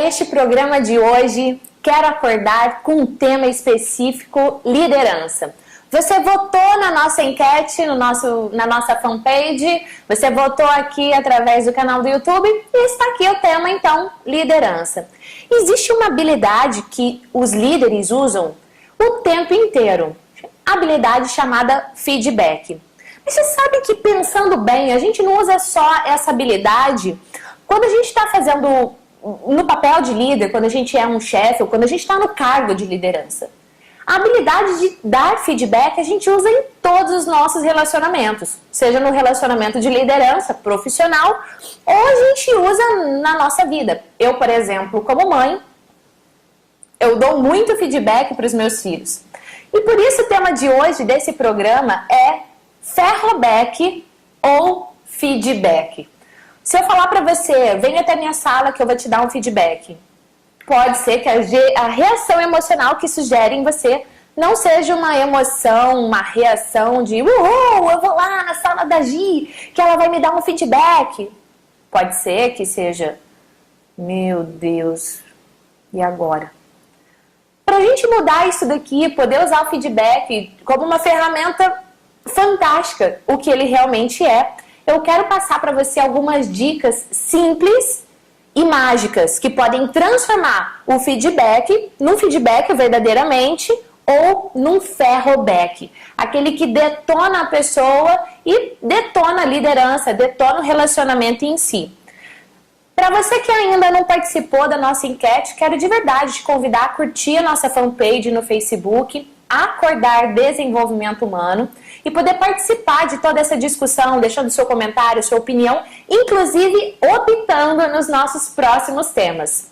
este programa de hoje, quero acordar com um tema específico, liderança. Você votou na nossa enquete, na nossa fanpage, você votou aqui através do canal do YouTube e está aqui o tema, então, liderança. Existe uma habilidade que os líderes usam o tempo inteiro, habilidade chamada feedback. Mas você sabe que, pensando bem, a gente não usa só essa habilidade quando a gente está fazendo no papel de líder, quando a gente é um chefe ou quando a gente está no cargo de liderança. A habilidade de dar feedback a gente usa em todos os nossos relacionamentos, seja no relacionamento de liderança profissional ou a gente usa na nossa vida. Eu, por exemplo, como mãe, eu dou muito feedback para os meus filhos. E por isso o tema de hoje desse programa é ferroback ou feedback. Se eu falar para você, vem até minha sala que eu vou te dar um feedback, pode ser que a reação emocional que isso gere em você não seja uma emoção, uma reação de uhul, eu vou lá na sala da Gi, que ela vai me dar um feedback. Pode ser que seja, meu Deus, e agora? Para a gente mudar isso daqui, poder usar o feedback como uma ferramenta fantástica, o que ele realmente é, eu quero passar para você algumas dicas simples e mágicas que podem transformar o feedback num feedback verdadeiramente ou num ferroback, aquele que detona a pessoa e detona a liderança, detona o relacionamento em si. Para você que ainda não participou da nossa enquete, quero de verdade te convidar a curtir a nossa fanpage no Facebook, Acordar Desenvolvimento Humano, e poder participar de toda essa discussão, deixando seu comentário, sua opinião, inclusive optando nos nossos próximos temas.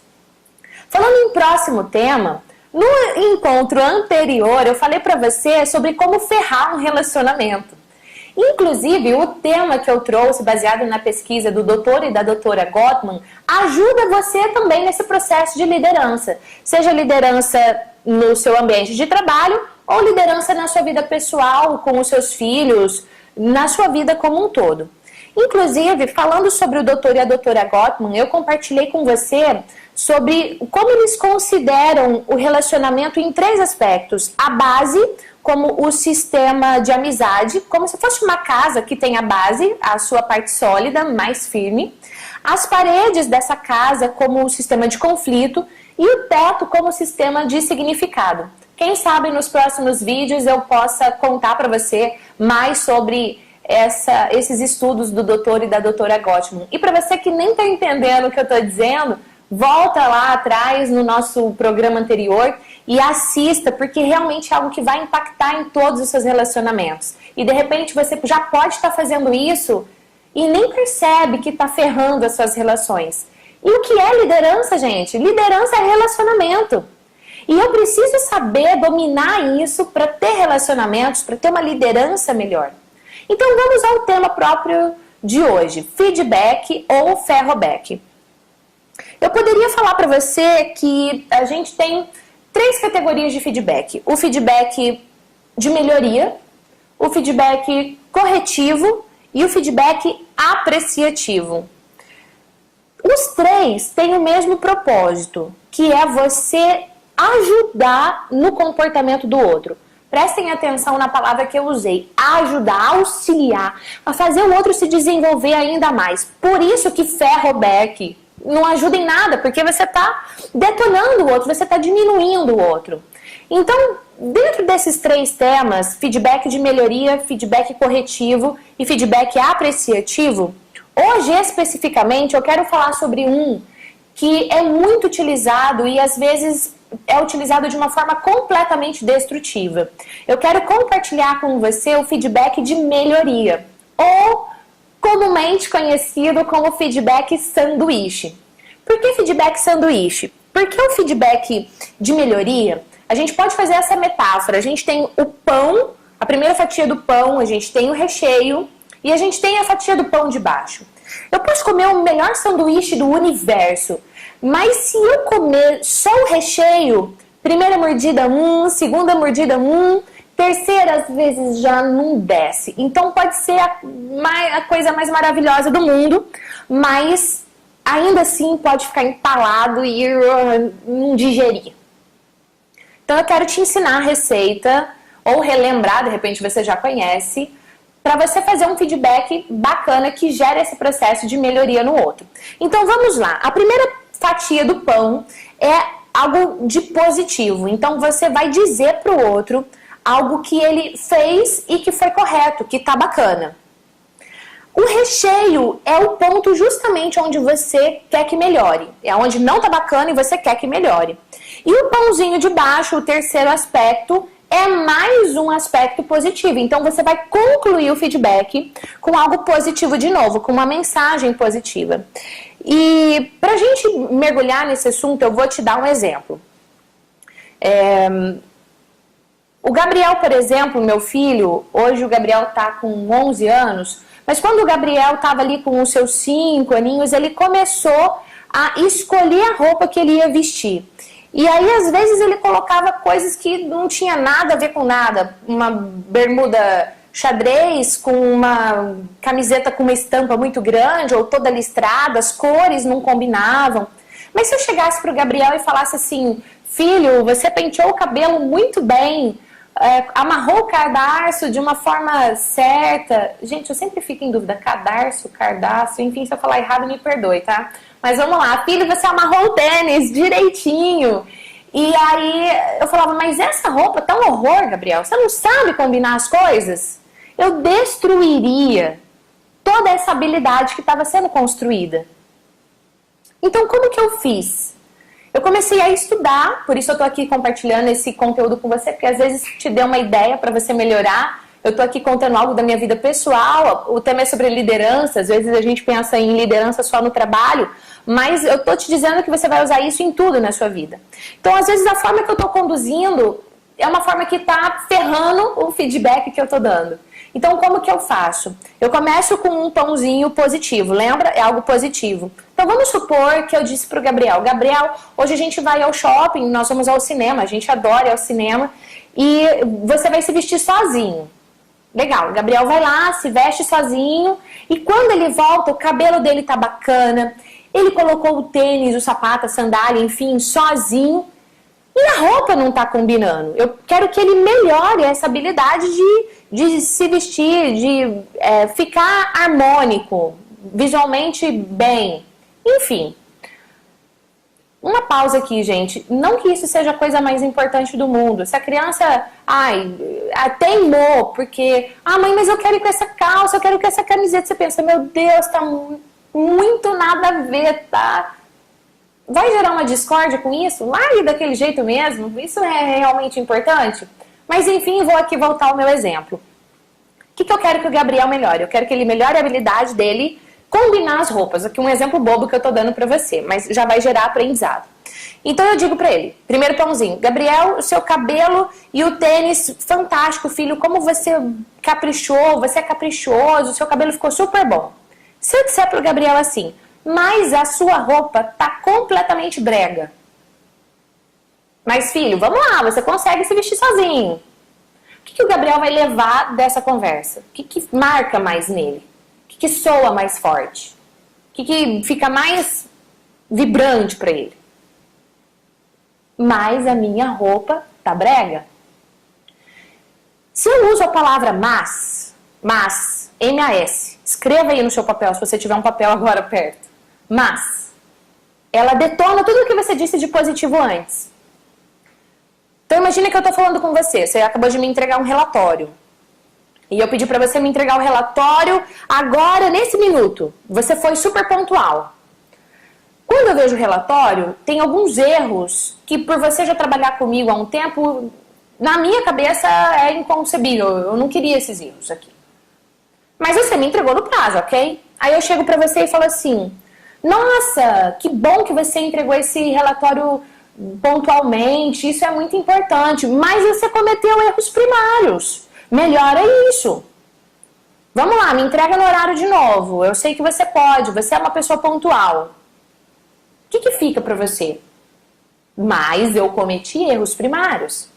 Falando em próximo tema, no encontro anterior eu falei para você sobre como ferrar um relacionamento. Inclusive, o tema que eu trouxe, baseado na pesquisa do doutor e da doutora Gottman, ajuda você também nesse processo de liderança. Seja liderança no seu ambiente de trabalho ou liderança na sua vida pessoal, com os seus filhos, na sua vida como um todo. Inclusive, falando sobre o doutor e a doutora Gottman, eu compartilhei com você sobre como eles consideram o relacionamento em 3 aspectos. A base, como o sistema de amizade, como se fosse uma casa que tem a base, a sua parte sólida, mais firme. As paredes dessa casa como o sistema de conflito e o teto como sistema de significado. Quem sabe nos próximos vídeos eu possa contar para você mais sobre esses estudos do doutor e da doutora Gottman. E para você que nem está entendendo o que eu estou dizendo, volta lá atrás no nosso programa anterior e assista, porque realmente é algo que vai impactar em todos os seus relacionamentos. E de repente você já pode estar fazendo isso e nem percebe que está ferrando as suas relações. E o que é liderança, gente? Liderança é relacionamento. E eu preciso saber dominar isso para ter relacionamentos, para ter uma liderança melhor. Então vamos ao tema próprio de hoje, feedback ou ferroback. Eu poderia falar para você que a gente tem 3 categorias de feedback. O feedback de melhoria, o feedback corretivo e o feedback apreciativo. Os 3 têm o mesmo propósito, que é você ajudar no comportamento do outro. Prestem atenção na palavra que eu usei, ajudar, auxiliar, a fazer o outro se desenvolver ainda mais. Por isso que ferroback não ajuda em nada, porque você está detonando o outro, você está diminuindo o outro. Então, dentro desses 3 temas, feedback de melhoria, feedback corretivo e feedback apreciativo, hoje especificamente eu quero falar sobre um que é muito utilizado e às vezes é utilizado de uma forma completamente destrutiva. Eu quero compartilhar com você o feedback de melhoria, ou comumente conhecido como feedback sanduíche. Por que feedback sanduíche? Porque o feedback de melhoria, a gente pode fazer essa metáfora. A gente tem o pão, a primeira fatia do pão, a gente tem o recheio e a gente tem a fatia do pão de baixo. Eu posso comer o melhor sanduíche do universo, mas se eu comer só o recheio, primeira mordida, segunda mordida, terceira às vezes já não desce. Então pode ser a coisa mais maravilhosa do mundo, mas ainda assim pode ficar entalado e não digerir. Então eu quero te ensinar a receita, ou relembrar, de repente você já conhece, para você fazer um feedback bacana que gere esse processo de melhoria no outro. Então vamos lá. A primeira fatia do pão é algo de positivo. Então você vai dizer para o outro algo que ele fez e que foi correto, que tá bacana. O recheio é o ponto justamente onde você quer que melhore. É onde não tá bacana e você quer que melhore. E o pãozinho de baixo, o terceiro aspecto, é mais um aspecto positivo. Então você vai concluir o feedback com algo positivo de novo, com uma mensagem positiva. E pra gente mergulhar nesse assunto, eu vou te dar um exemplo. O Gabriel, por exemplo, meu filho, hoje o Gabriel tá com 11 anos, mas quando o Gabriel estava ali com os seus 5 aninhos, ele começou a escolher a roupa que ele ia vestir. E aí, às vezes, ele colocava coisas que não tinha nada a ver com nada. Uma bermuda xadrez com uma camiseta com uma estampa muito grande, ou toda listrada, as cores não combinavam. Mas se eu chegasse para o Gabriel e falasse assim, filho, você penteou o cabelo muito bem, amarrou o cadarço de uma forma certa. Gente, eu sempre fico em dúvida, cadarço, cardaço, enfim, se eu falar errado me perdoe, tá? Mas vamos lá, filho, você amarrou o tênis direitinho. E aí eu falava, mas essa roupa tá um horror, Gabriel, você não sabe combinar as coisas? Eu destruiria toda essa habilidade que estava sendo construída. Então como que eu fiz? Eu comecei a estudar, por isso eu tô aqui compartilhando esse conteúdo com você, porque às vezes te deu uma ideia para você melhorar. Eu tô aqui contando algo da minha vida pessoal, o tema é sobre liderança, às vezes a gente pensa em liderança só no trabalho, mas eu tô te dizendo que você vai usar isso em tudo na sua vida. Então, às vezes, a forma que eu tô conduzindo é uma forma que tá ferrando o feedback que eu tô dando. Então, como que eu faço? Eu começo com um pãozinho positivo, lembra? É algo positivo. Então, vamos supor que eu disse pro Gabriel, Gabriel, hoje a gente vai ao shopping, nós vamos ao cinema, a gente adora ir ao cinema, e você vai se vestir sozinho. Legal, o Gabriel vai lá, se veste sozinho, e quando ele volta, o cabelo dele tá bacana, ele colocou o tênis, o sapato, a sandália, enfim, sozinho, e a roupa não tá combinando. Eu quero que ele melhore essa habilidade de se vestir, de ficar harmônico, visualmente bem, enfim. Uma pausa aqui, gente. Não que isso seja a coisa mais importante do mundo. Se a criança, teimou, porque, mãe, mas eu quero ir com essa calça, eu quero ir com essa camiseta. Você pensa, meu Deus, tá muito nada a ver, tá? Vai gerar uma discórdia com isso? Largue daquele jeito mesmo. Isso é realmente importante? Mas, enfim, vou aqui voltar ao meu exemplo. O que eu quero que o Gabriel melhore? Eu quero que ele melhore a habilidade dele combinar as roupas. Aqui um exemplo bobo que eu tô dando pra você, mas já vai gerar aprendizado. Então eu digo pra ele, primeiro pãozinho, Gabriel, o seu cabelo e o tênis, fantástico, filho, como você caprichou, você é caprichoso, o seu cabelo ficou super bom. Se eu disser pro Gabriel assim, mas a sua roupa tá completamente brega. Mas filho, vamos lá, você consegue se vestir sozinho. O que o Gabriel vai levar dessa conversa? O que marca mais nele? O que soa mais forte? O que fica mais vibrante para ele? Mas a minha roupa tá brega. Se eu uso a palavra mas, M-A-S, escreva aí no seu papel, se você tiver um papel agora perto. Mas, ela detona tudo o que você disse de positivo antes. Então imagina que eu tô falando com você, você acabou de me entregar um relatório. E eu pedi pra você me entregar o relatório agora, nesse minuto. Você foi super pontual. Quando eu vejo o relatório, tem alguns erros que por você já trabalhar comigo há um tempo, na minha cabeça é inconcebível. Eu não queria esses erros aqui. Mas você me entregou no prazo, ok? Aí eu chego pra você e falo assim, nossa, que bom que você entregou esse relatório pontualmente, isso é muito importante, mas você cometeu erros primários. Melhora isso. Vamos lá, me entrega no horário de novo. Eu sei que você pode, você é uma pessoa pontual. O que fica para você? Mas eu cometi erros primários.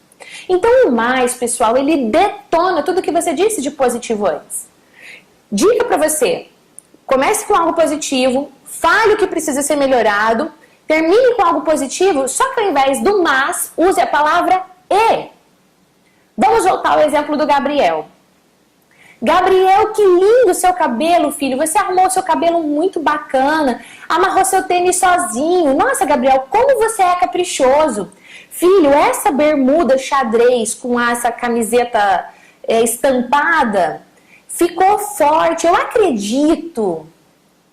Então o mais, pessoal, ele detona tudo que você disse de positivo antes. Dica para você. Comece com algo positivo, fale o que precisa ser melhorado, termine com algo positivo, só que ao invés do mas, use a palavra e. Vamos voltar ao exemplo do Gabriel. Gabriel, que lindo seu cabelo, filho. Você arrumou seu cabelo muito bacana, amarrou seu tênis sozinho. Nossa, Gabriel, como você é caprichoso. Filho, essa bermuda xadrez com essa camiseta estampada ficou forte. Eu acredito.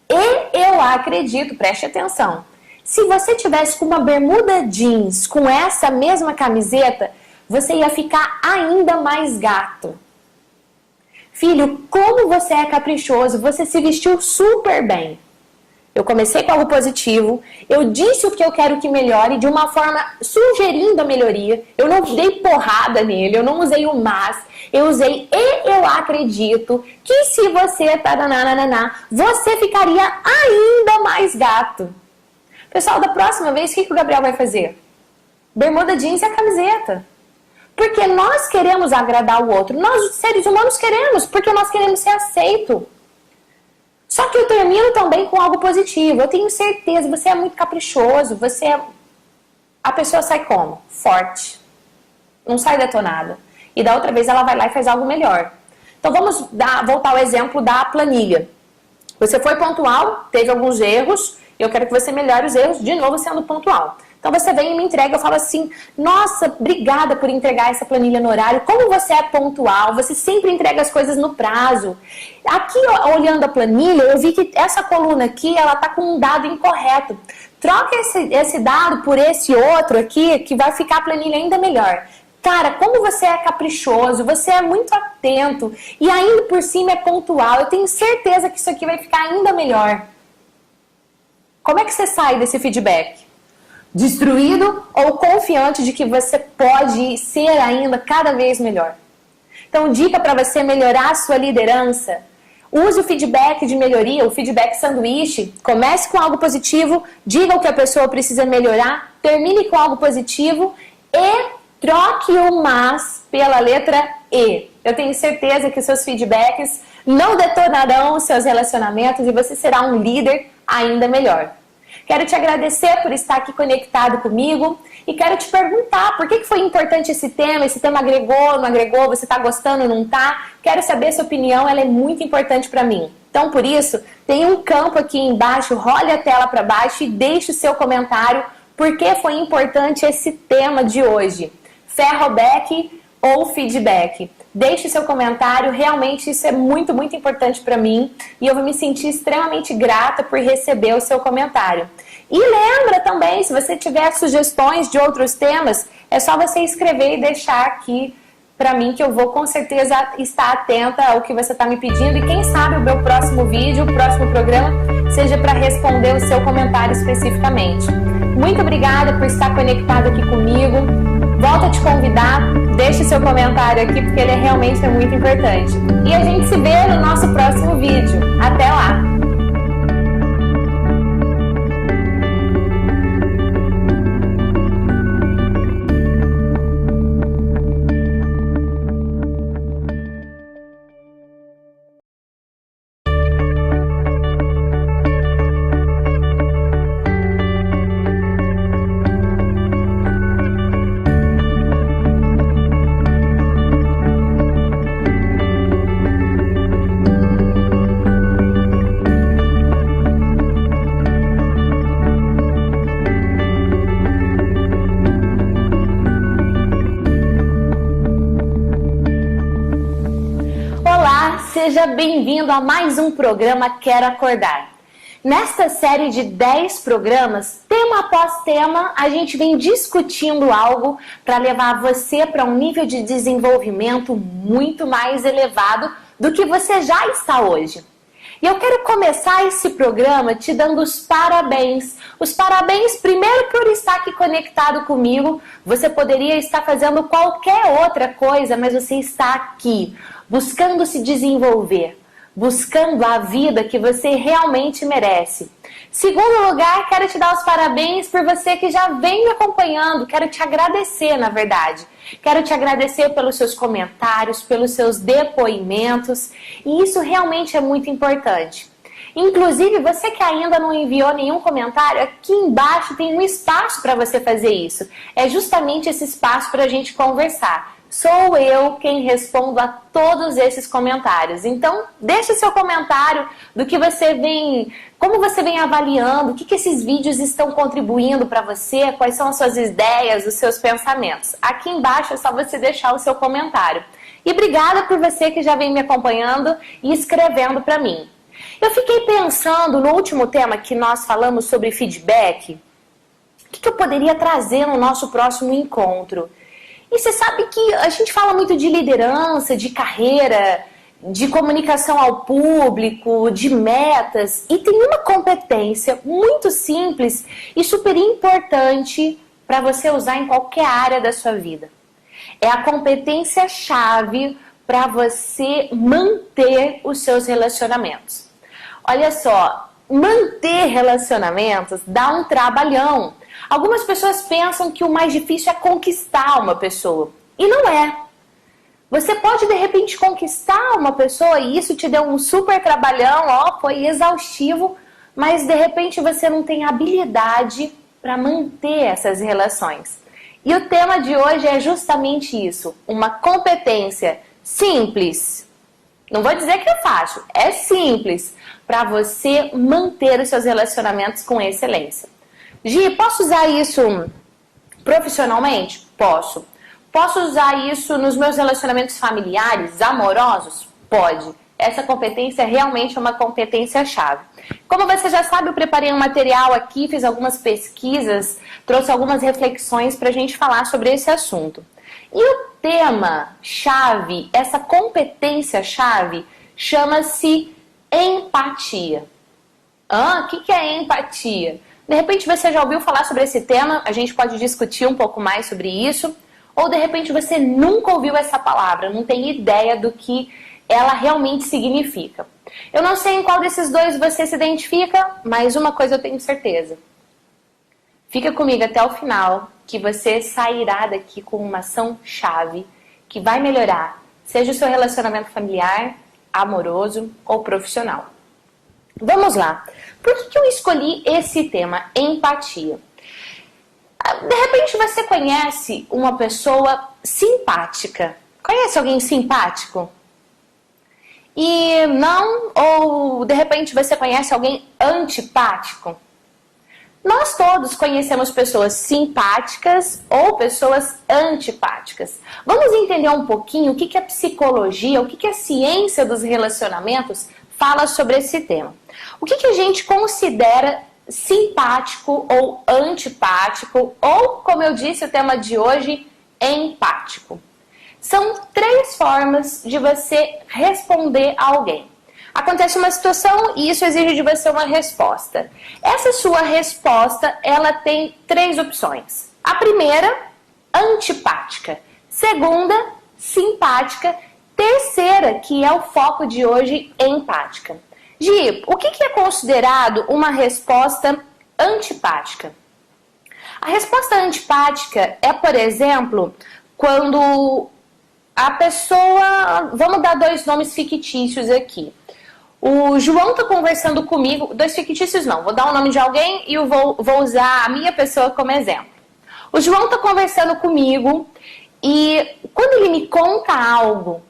Eu acredito, preste atenção. Se você tivesse com uma bermuda jeans com essa mesma camiseta, você ia ficar ainda mais gato. Filho, como você é caprichoso, você se vestiu super bem. Eu comecei com algo positivo, eu disse o que eu quero que melhore de uma forma sugerindo a melhoria. Eu não dei porrada nele, eu não usei o mas, eu usei e eu acredito que se você você ficaria ainda mais gato. Pessoal, da próxima vez, o que o Gabriel vai fazer? Bermuda jeans e a camiseta. Porque nós queremos agradar o outro. Nós, os seres humanos, queremos, porque nós queremos ser aceitos. Só que eu termino também com algo positivo. Eu tenho certeza, você é muito caprichoso, a pessoa sai como? Forte. Não sai detonada. E da outra vez ela vai lá e faz algo melhor. Então vamos voltar ao exemplo da planilha. Você foi pontual, teve alguns erros, e eu quero que você melhore os erros, de novo sendo pontual. Então você vem e me entrega, eu falo assim, nossa, obrigada por entregar essa planilha no horário, como você é pontual, você sempre entrega as coisas no prazo. Aqui, olhando a planilha, eu vi que essa coluna aqui, ela tá com um dado incorreto. Troca esse dado por esse outro aqui, que vai ficar a planilha ainda melhor. Cara, como você é caprichoso, você é muito atento e ainda por cima é pontual, eu tenho certeza que isso aqui vai ficar ainda melhor. Como é que você sai desse feedback? Destruído ou confiante de que você pode ser ainda cada vez melhor? Então, dica para você melhorar a sua liderança. Use o feedback de melhoria, o feedback sanduíche. Comece com algo positivo, diga o que a pessoa precisa melhorar, termine com algo positivo e troque o mas pela letra E. Eu tenho certeza que seus feedbacks não detonarão os seus relacionamentos e você será um líder ainda melhor. Quero te agradecer por estar aqui conectado comigo e quero te perguntar por que foi importante esse tema agregou, não agregou, você está gostando, não está? Quero saber a sua opinião, ela é muito importante para mim. Então, por isso, tem um campo aqui embaixo, role a tela para baixo e deixe o seu comentário por que foi importante esse tema de hoje. Ferroback ou feedback? Deixe seu comentário, realmente isso é muito, muito importante para mim e eu vou me sentir extremamente grata por receber o seu comentário. E lembra também, se você tiver sugestões de outros temas, é só você escrever e deixar aqui para mim que eu vou com certeza estar atenta ao que você está me pedindo e quem sabe o meu próximo vídeo, o próximo programa, seja para responder o seu comentário especificamente. Muito obrigada por estar conectado aqui comigo. Volto a te convidar, deixe seu comentário aqui porque ele realmente é muito importante. E a gente se vê no nosso próximo vídeo. Até lá! Seja bem-vindo a mais um programa Quero Acordar. Nesta série de 10 programas, tema após tema, a gente vem discutindo algo para levar você para um nível de desenvolvimento muito mais elevado do que você já está hoje. E eu quero começar esse programa te dando os parabéns. Os parabéns primeiro por estar aqui conectado comigo. Você poderia estar fazendo qualquer outra coisa, mas você está aqui, buscando se desenvolver, buscando a vida que você realmente merece. Segundo lugar, quero te dar os parabéns por você que já vem me acompanhando. Quero te agradecer, na verdade. Quero te agradecer pelos seus comentários, pelos seus depoimentos. E isso realmente é muito importante. Inclusive, você que ainda não enviou nenhum comentário, aqui embaixo tem um espaço para você fazer isso. É justamente esse espaço para a gente conversar. Sou eu quem respondo a todos esses comentários. Então, deixe o seu comentário do que você vem, como você vem avaliando, o que esses vídeos estão contribuindo para você, quais são as suas ideias, os seus pensamentos. Aqui embaixo é só você deixar o seu comentário. E obrigada por você que já vem me acompanhando e escrevendo para mim. Eu fiquei pensando no último tema que nós falamos sobre feedback, o que eu poderia trazer no nosso próximo encontro. E você sabe que a gente fala muito de liderança, de carreira, de comunicação ao público, de metas, e tem uma competência muito simples e super importante para você usar em qualquer área da sua vida. É a competência-chave para você manter os seus relacionamentos. Olha só, manter relacionamentos dá um trabalhão. Algumas pessoas pensam que o mais difícil é conquistar uma pessoa. E não é. Você pode, de repente, conquistar uma pessoa e isso te deu um super trabalhão, ó, foi exaustivo, mas, de repente, você não tem habilidade para manter essas relações. E o tema de hoje é justamente isso, uma competência simples. Não vou dizer que é fácil, é simples, para você manter os seus relacionamentos com excelência. Gi, posso usar isso profissionalmente? Posso. Posso usar isso nos meus relacionamentos familiares, amorosos? Pode. Essa competência realmente é uma competência-chave. Como você já sabe, eu preparei um material aqui, fiz algumas pesquisas, trouxe algumas reflexões para a gente falar sobre esse assunto. E o tema-chave, essa competência-chave, chama-se empatia. O que é empatia? De repente você já ouviu falar sobre esse tema, a gente pode discutir um pouco mais sobre isso. Ou de repente você nunca ouviu essa palavra, não tem ideia do que ela realmente significa. Eu não sei em qual desses dois você se identifica, mas uma coisa eu tenho certeza. Fica comigo até o final, que você sairá daqui com uma ação-chave que vai melhorar, seja o seu relacionamento familiar, amoroso ou profissional. Vamos lá. Por que eu escolhi esse tema, empatia? De repente você conhece uma pessoa simpática. Conhece alguém simpático? E não, ou de repente você conhece alguém antipático? Nós todos conhecemos pessoas simpáticas ou pessoas antipáticas. Vamos entender um pouquinho o que a psicologia, o que a ciência dos relacionamentos fala sobre esse tema. O que a gente considera simpático ou antipático, ou, como eu disse, o tema de hoje, empático. São 3 formas de você responder a alguém. Acontece uma situação e isso exige de você uma resposta. Essa sua resposta, ela tem 3 opções. A primeira, antipática. Segunda, simpática. Terceira, que é o foco de hoje, empática. Gi, o que é considerado uma resposta antipática? A resposta antipática é, por exemplo, quando a pessoa... Vamos dar 2 nomes fictícios aqui. O João está conversando comigo... 2 fictícios não, vou dar o nome de alguém e eu vou usar a minha pessoa como exemplo. O João está conversando comigo e quando ele me conta algo,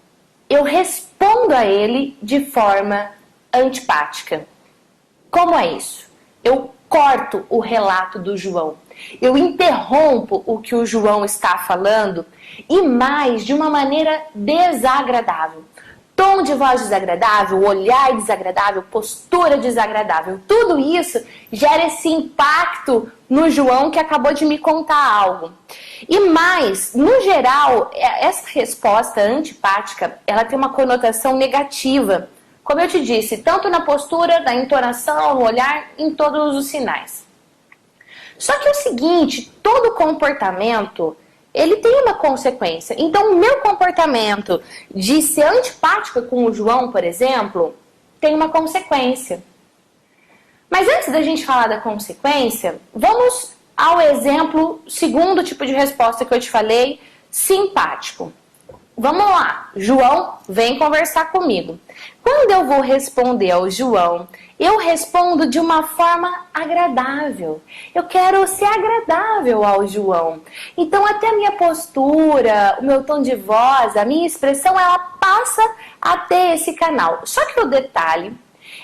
eu respondo a ele de forma antipática. Como é isso? Eu corto o relato do João. Eu interrompo o que o João está falando e mais de uma maneira desagradável. Tom de voz desagradável, olhar desagradável, postura desagradável. Tudo isso gera esse impacto no João que acabou de me contar algo. E mais, no geral, essa resposta antipática, ela tem uma conotação negativa. Como eu te disse, tanto na postura, na entonação, no olhar, em todos os sinais. Só que é o seguinte, todo comportamento, ele tem uma consequência. Então, o meu comportamento de ser antipática com o João, por exemplo, tem uma consequência. Mas antes da gente falar da consequência, vamos ao exemplo, segundo tipo de resposta que eu te falei, simpático. Vamos lá, João, vem conversar comigo. Quando eu vou responder ao João, eu respondo de uma forma agradável. Eu quero ser agradável ao João. Então até a minha postura, o meu tom de voz, a minha expressão, ela passa a ter esse canal. Só que o detalhe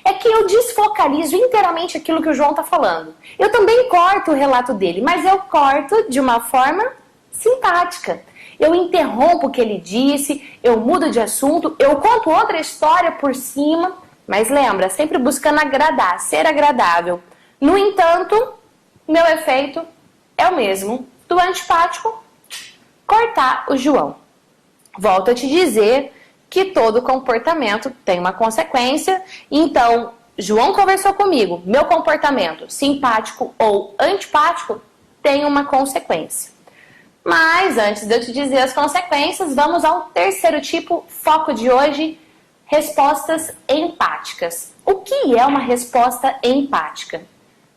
é que eu desfocalizo inteiramente aquilo que o João está falando. Eu também corto o relato dele, mas eu corto de uma forma simpática. Eu interrompo o que ele disse, eu mudo de assunto, eu conto outra história por cima, mas lembra, sempre buscando agradar, ser agradável. No entanto, meu efeito é o mesmo do antipático, cortar o João. Volto a te dizer que todo comportamento tem uma consequência, então João conversou comigo, meu comportamento simpático ou antipático tem uma consequência. Mas antes de eu te dizer as consequências, vamos ao terceiro tipo, foco de hoje, respostas empáticas. O que é uma resposta empática?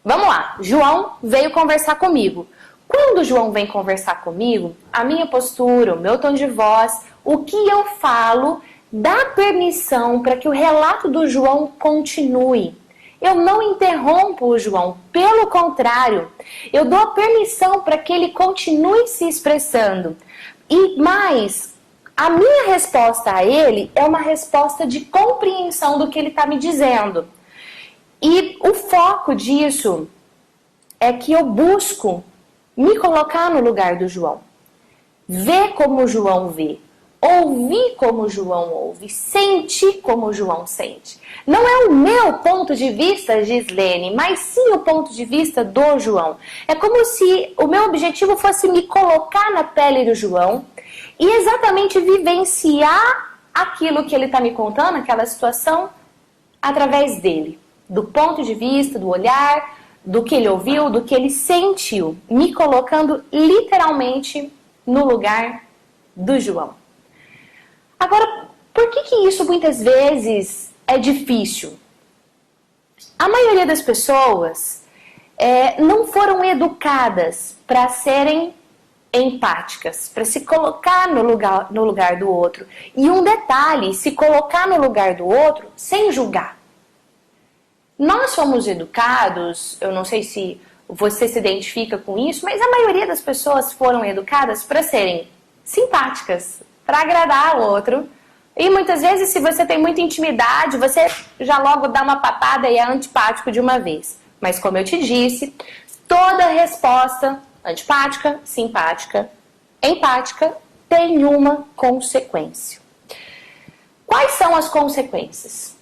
Vamos lá, João veio conversar comigo. Quando o João vem conversar comigo, a minha postura, o meu tom de voz, o que eu falo, dá permissão para que o relato do João continue. Eu não interrompo o João, pelo contrário, eu dou a permissão para que ele continue se expressando. E mais, a minha resposta a ele é uma resposta de compreensão do que ele está me dizendo. E o foco disso é que eu busco me colocar no lugar do João. Ver como o João vê. Ouvir como o João ouve, sentir como o João sente. Não é o meu ponto de vista, Gislene, mas sim o ponto de vista do João. É como se o meu objetivo fosse me colocar na pele do João e exatamente vivenciar aquilo que ele está me contando, aquela situação, através dele. Do ponto de vista, do olhar, do que ele ouviu, do que ele sentiu. Me colocando literalmente no lugar do João. Agora, por que isso muitas vezes é difícil? A maioria das pessoas não foram educadas para serem empáticas, para se colocar no lugar do outro. E um detalhe, se colocar no lugar do outro sem julgar. Nós fomos educados, eu não sei se você se identifica com isso, mas a maioria das pessoas foram educadas para serem simpáticas, para agradar o outro. E muitas vezes, se você tem muita intimidade, você já logo dá uma papada e é antipático de uma vez. Mas como eu te disse, toda resposta antipática, simpática, empática tem uma consequência. Quais são as consequências?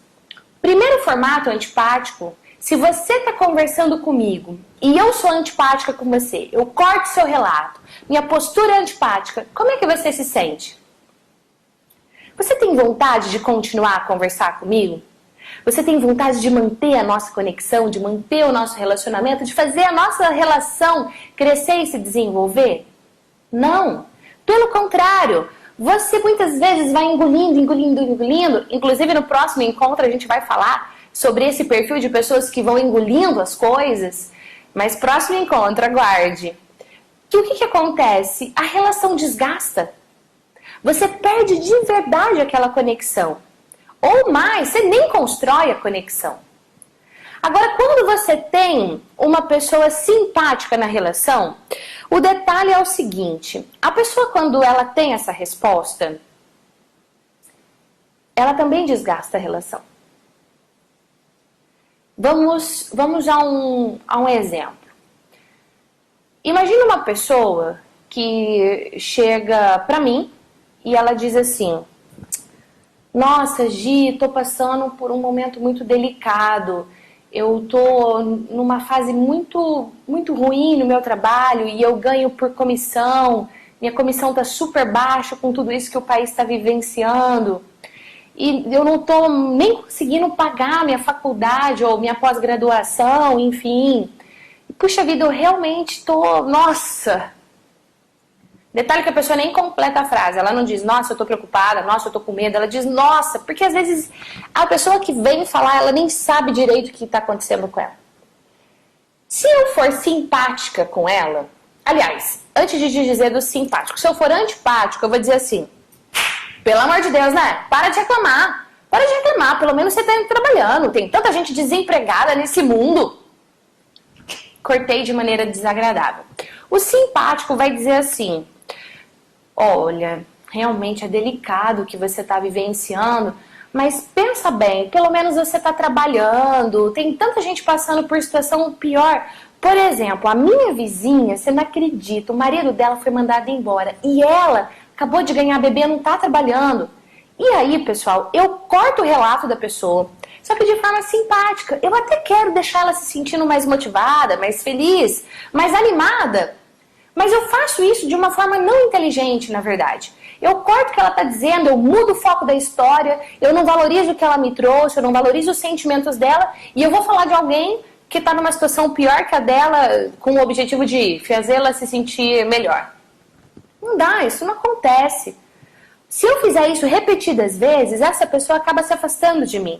Primeiro formato antipático, se você está conversando comigo e eu sou antipática com você, eu corto seu relato, minha postura é antipática, como é que você se sente? Você tem vontade de continuar a conversar comigo? Você tem vontade de manter a nossa conexão, de manter o nosso relacionamento, de fazer a nossa relação crescer e se desenvolver? Não. Pelo contrário, você muitas vezes vai engolindo. Inclusive no próximo encontro a gente vai falar sobre esse perfil de pessoas que vão engolindo as coisas. Mas próximo encontro, aguarde. Que o que acontece? A relação desgasta. Você perde de verdade aquela conexão. Ou mais, você nem constrói a conexão. Agora, quando você tem uma pessoa simpática na relação, o detalhe é o seguinte: a pessoa, quando ela tem essa resposta, ela também desgasta a relação. Vamos a um exemplo. Imagina uma pessoa que chega pra mim e ela diz assim: nossa, Gi, tô passando por um momento muito delicado. Eu tô numa fase muito ruim no meu trabalho e eu ganho por comissão. Minha comissão tá super baixa com tudo isso que o país está vivenciando. E eu não tô nem conseguindo pagar minha faculdade ou minha pós-graduação, enfim. Puxa vida, eu realmente tô... Nossa! Detalhe que a pessoa nem completa a frase. Ela não diz, nossa, eu tô preocupada, nossa, eu tô com medo. Ela diz, nossa, porque às vezes a pessoa que vem falar, ela nem sabe direito o que tá acontecendo com ela. Se eu for simpática com ela... Aliás, antes de dizer do simpático, se eu for antipático, eu vou dizer assim: Pelo amor de Deus, né? Para de reclamar. Para de reclamar, pelo menos você está trabalhando. Tem tanta gente desempregada nesse mundo. Cortei de maneira desagradável. O simpático vai dizer assim: olha, realmente é delicado o que você está vivenciando, mas pensa bem, pelo menos você está trabalhando, tem tanta gente passando por situação pior. Por exemplo, a minha vizinha, você não acredita, o marido dela foi mandado embora e ela acabou de ganhar bebê, não está trabalhando. E aí, pessoal, eu corto o relato da pessoa, só que de forma simpática. Eu até quero deixar ela se sentindo mais motivada, mais feliz, mais animada. Mas eu faço isso de uma forma não inteligente, na verdade. Eu corto o que ela está dizendo, eu mudo o foco da história, eu não valorizo o que ela me trouxe, eu não valorizo os sentimentos dela, e eu vou falar de alguém que está numa situação pior que a dela, com o objetivo de fazê-la se sentir melhor. Não dá, isso não acontece. Se eu fizer isso repetidas vezes, essa pessoa acaba se afastando de mim.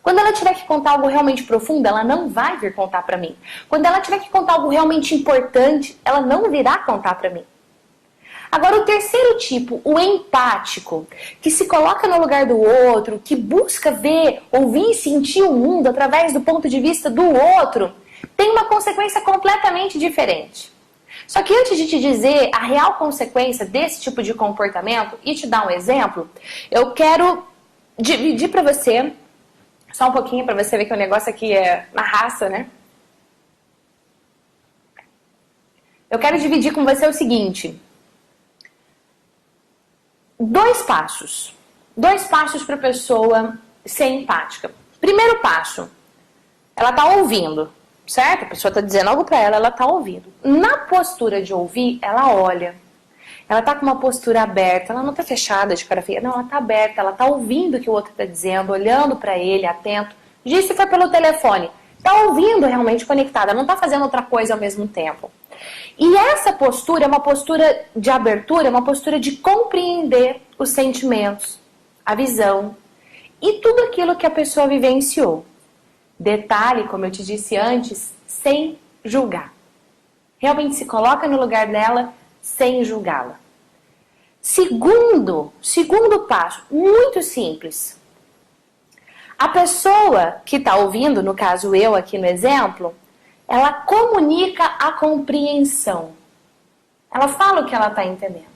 Quando ela tiver que contar algo realmente profundo, ela não vai vir contar pra mim. Quando ela tiver que contar algo realmente importante, ela não virá contar pra mim. Agora, o terceiro tipo, o empático, que se coloca no lugar do outro, que busca ver, ouvir e sentir o mundo através do ponto de vista do outro, tem uma consequência completamente diferente. Só que antes de te dizer a real consequência desse tipo de comportamento e te dar um exemplo, eu quero dividir pra você, só um pouquinho pra você ver que o negócio aqui é na raça, né? Eu quero dividir com você o seguinte: dois passos para a pessoa ser empática. Primeiro passo, ela tá ouvindo, certo? A pessoa tá dizendo algo para ela, ela tá ouvindo. Na postura de ouvir, ela olha. Ela tá com uma postura aberta, ela não tá fechada de cara feia, não, ela tá aberta, ela tá ouvindo o que o outro tá dizendo, olhando para ele, atento. Diz se foi pelo telefone, tá ouvindo realmente conectada, não tá fazendo outra coisa ao mesmo tempo. E essa postura é uma postura de abertura, é uma postura de compreender os sentimentos, a visão e tudo aquilo que a pessoa vivenciou. Detalhe, como eu te disse antes, sem julgar. Realmente se coloca no lugar dela sem julgá-la. Segundo passo, muito simples. A pessoa que está ouvindo, no caso eu aqui no exemplo, ela comunica a compreensão. Ela fala o que ela está entendendo.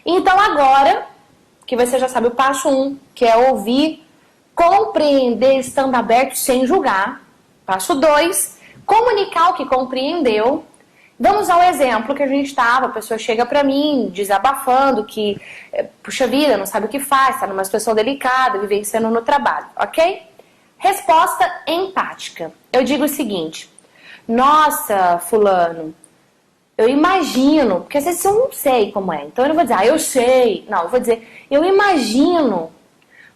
Então agora, que você já sabe o passo 1, que é ouvir, compreender estando aberto sem julgar. Passo 2, comunicar o que compreendeu. Vamos ao exemplo que a gente estava, a pessoa chega para mim desabafando que, puxa vida, não sabe o que faz, está numa situação delicada, vivenciando no trabalho, ok? Resposta empática. Eu digo o seguinte: nossa, fulano, eu imagino, porque às vezes eu não sei como é, então eu não vou dizer, eu sei. Não, eu vou dizer, eu imagino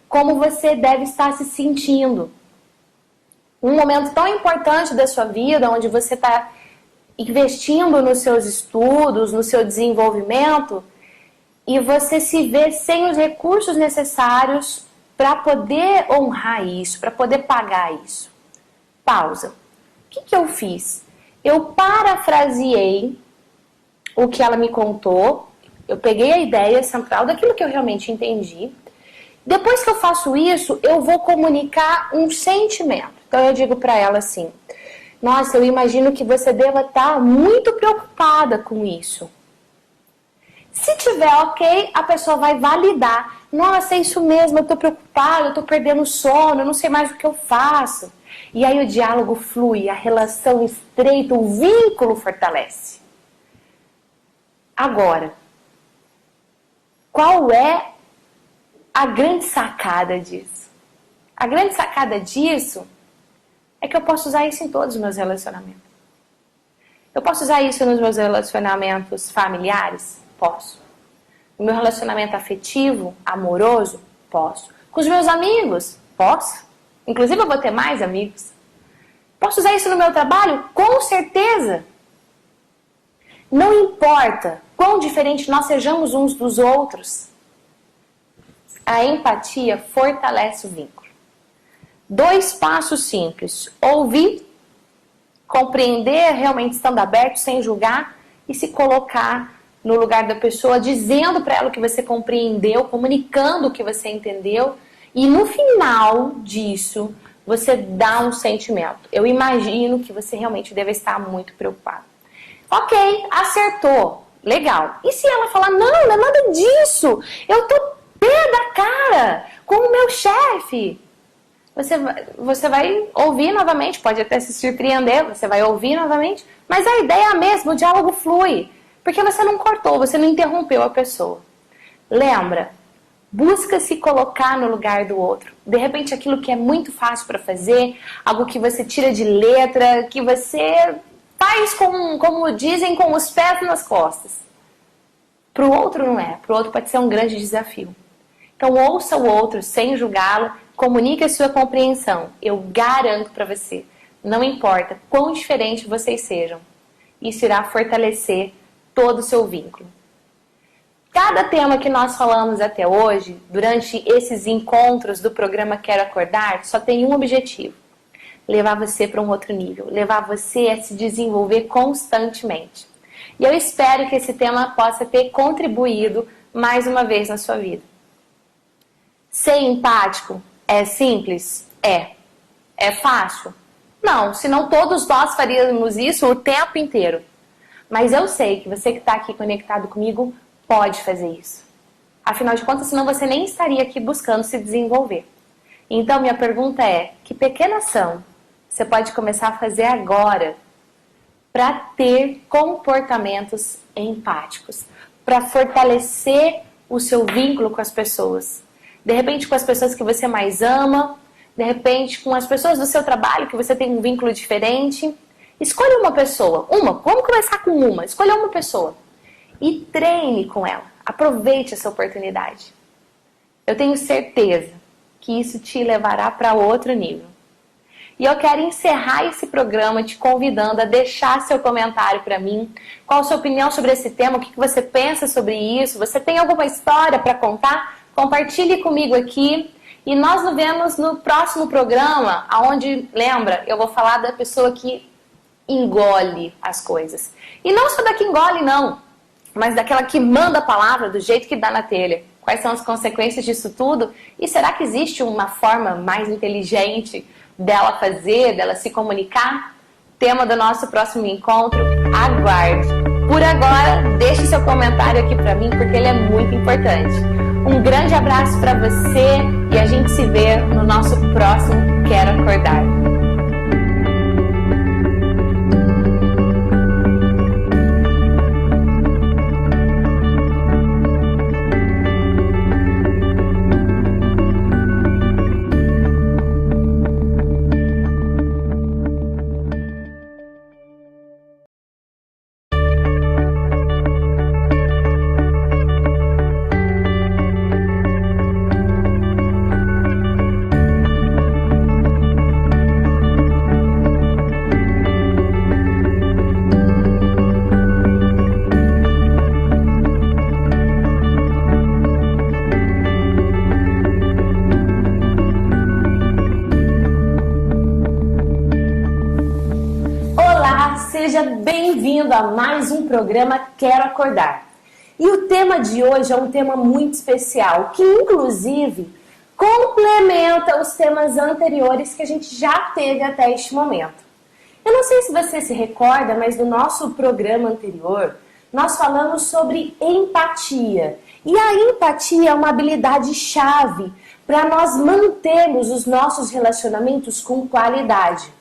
como você deve estar se sentindo. Um momento tão importante da sua vida, onde você está investindo nos seus estudos, no seu desenvolvimento, e você se vê sem os recursos necessários para poder honrar isso, para poder pagar isso. Pausa. O que eu fiz? Eu parafraseei o que ela me contou, eu peguei a ideia central daquilo que eu realmente entendi. Depois que eu faço isso, eu vou comunicar um sentimento. Então eu digo para ela assim: nossa, eu imagino que você deva estar muito preocupada com isso. Se tiver ok, a pessoa vai validar. Nossa, é isso mesmo, eu estou preocupada, eu estou perdendo o sono, eu não sei mais o que eu faço. E aí o diálogo flui, a relação estreita, o vínculo fortalece. Agora, qual é a grande sacada disso? A grande sacada disso é que eu posso usar isso em todos os meus relacionamentos. Eu posso usar isso nos meus relacionamentos familiares? Posso. No meu relacionamento afetivo, amoroso? Posso. Com os meus amigos? Posso. Inclusive eu vou ter mais amigos. Posso usar isso no meu trabalho? Com certeza. Não importa quão diferente nós sejamos uns dos outros, a empatia fortalece o vínculo. 2 passos simples: ouvir, compreender realmente estando aberto, sem julgar, e se colocar no lugar da pessoa, dizendo para ela o que você compreendeu, comunicando o que você entendeu. E no final disso, você dá um sentimento. Eu imagino que você realmente deve estar muito preocupado. Ok, acertou. Legal. E se ela falar, não é nada disso. Eu tô pé da cara com o meu chefe. Você vai ouvir novamente, pode até se surpreender, você vai ouvir novamente, mas a ideia é a mesma, o diálogo flui. Porque você não cortou, você não interrompeu a pessoa. Lembra, busca se colocar no lugar do outro. De repente aquilo que é muito fácil para fazer, algo que você tira de letra, que você faz como dizem, com os pés nas costas. Para o outro não é, para o outro pode ser um grande desafio. Então ouça o outro sem julgá-lo, comunique a sua compreensão. Eu garanto para você, não importa quão diferente vocês sejam, isso irá fortalecer todo o seu vínculo. Cada tema que nós falamos até hoje, durante esses encontros do programa Quero Acordar, só tem um objetivo: levar você para um outro nível, levar você a se desenvolver constantemente. E eu espero que esse tema possa ter contribuído mais uma vez na sua vida. Ser empático é simples? É. É fácil? Não, senão todos nós faríamos isso o tempo inteiro. Mas eu sei que você que está aqui conectado comigo pode fazer isso. Afinal de contas, senão você nem estaria aqui buscando se desenvolver. Então, minha pergunta é, que pequena ação você pode começar a fazer agora para ter comportamentos empáticos, para fortalecer o seu vínculo com as pessoas? De repente com as pessoas que você mais ama, de repente com as pessoas do seu trabalho que você tem um vínculo diferente. Escolha uma pessoa, vamos começar com uma, escolha uma pessoa e treine com ela, aproveite essa oportunidade. Eu tenho certeza que isso te levará para outro nível. E eu quero encerrar esse programa te convidando a deixar seu comentário para mim. Qual a sua opinião sobre esse tema? O que você pensa sobre isso? Você tem alguma história para contar? Compartilhe comigo aqui. E nós nos vemos no próximo programa, onde, lembra, eu vou falar da pessoa que engole as coisas. E não só da que engole, não, mas daquela que manda a palavra do jeito que dá na telha. Quais são as consequências disso tudo? E será que existe uma forma mais inteligente dela fazer, dela se comunicar? Tema do nosso próximo encontro, aguarde. Por agora, deixe seu comentário aqui para mim, porque ele é muito importante. Um grande abraço para você e a gente se vê no nosso próximo Quero Acordar. Seja bem-vindo a mais um programa Quero Acordar. E o tema de hoje é um tema muito especial, que inclusive complementa os temas anteriores que a gente já teve até este momento. Eu não sei se você se recorda, mas no nosso programa anterior, nós falamos sobre empatia. E a empatia é uma habilidade-chave para nós mantermos os nossos relacionamentos com qualidade.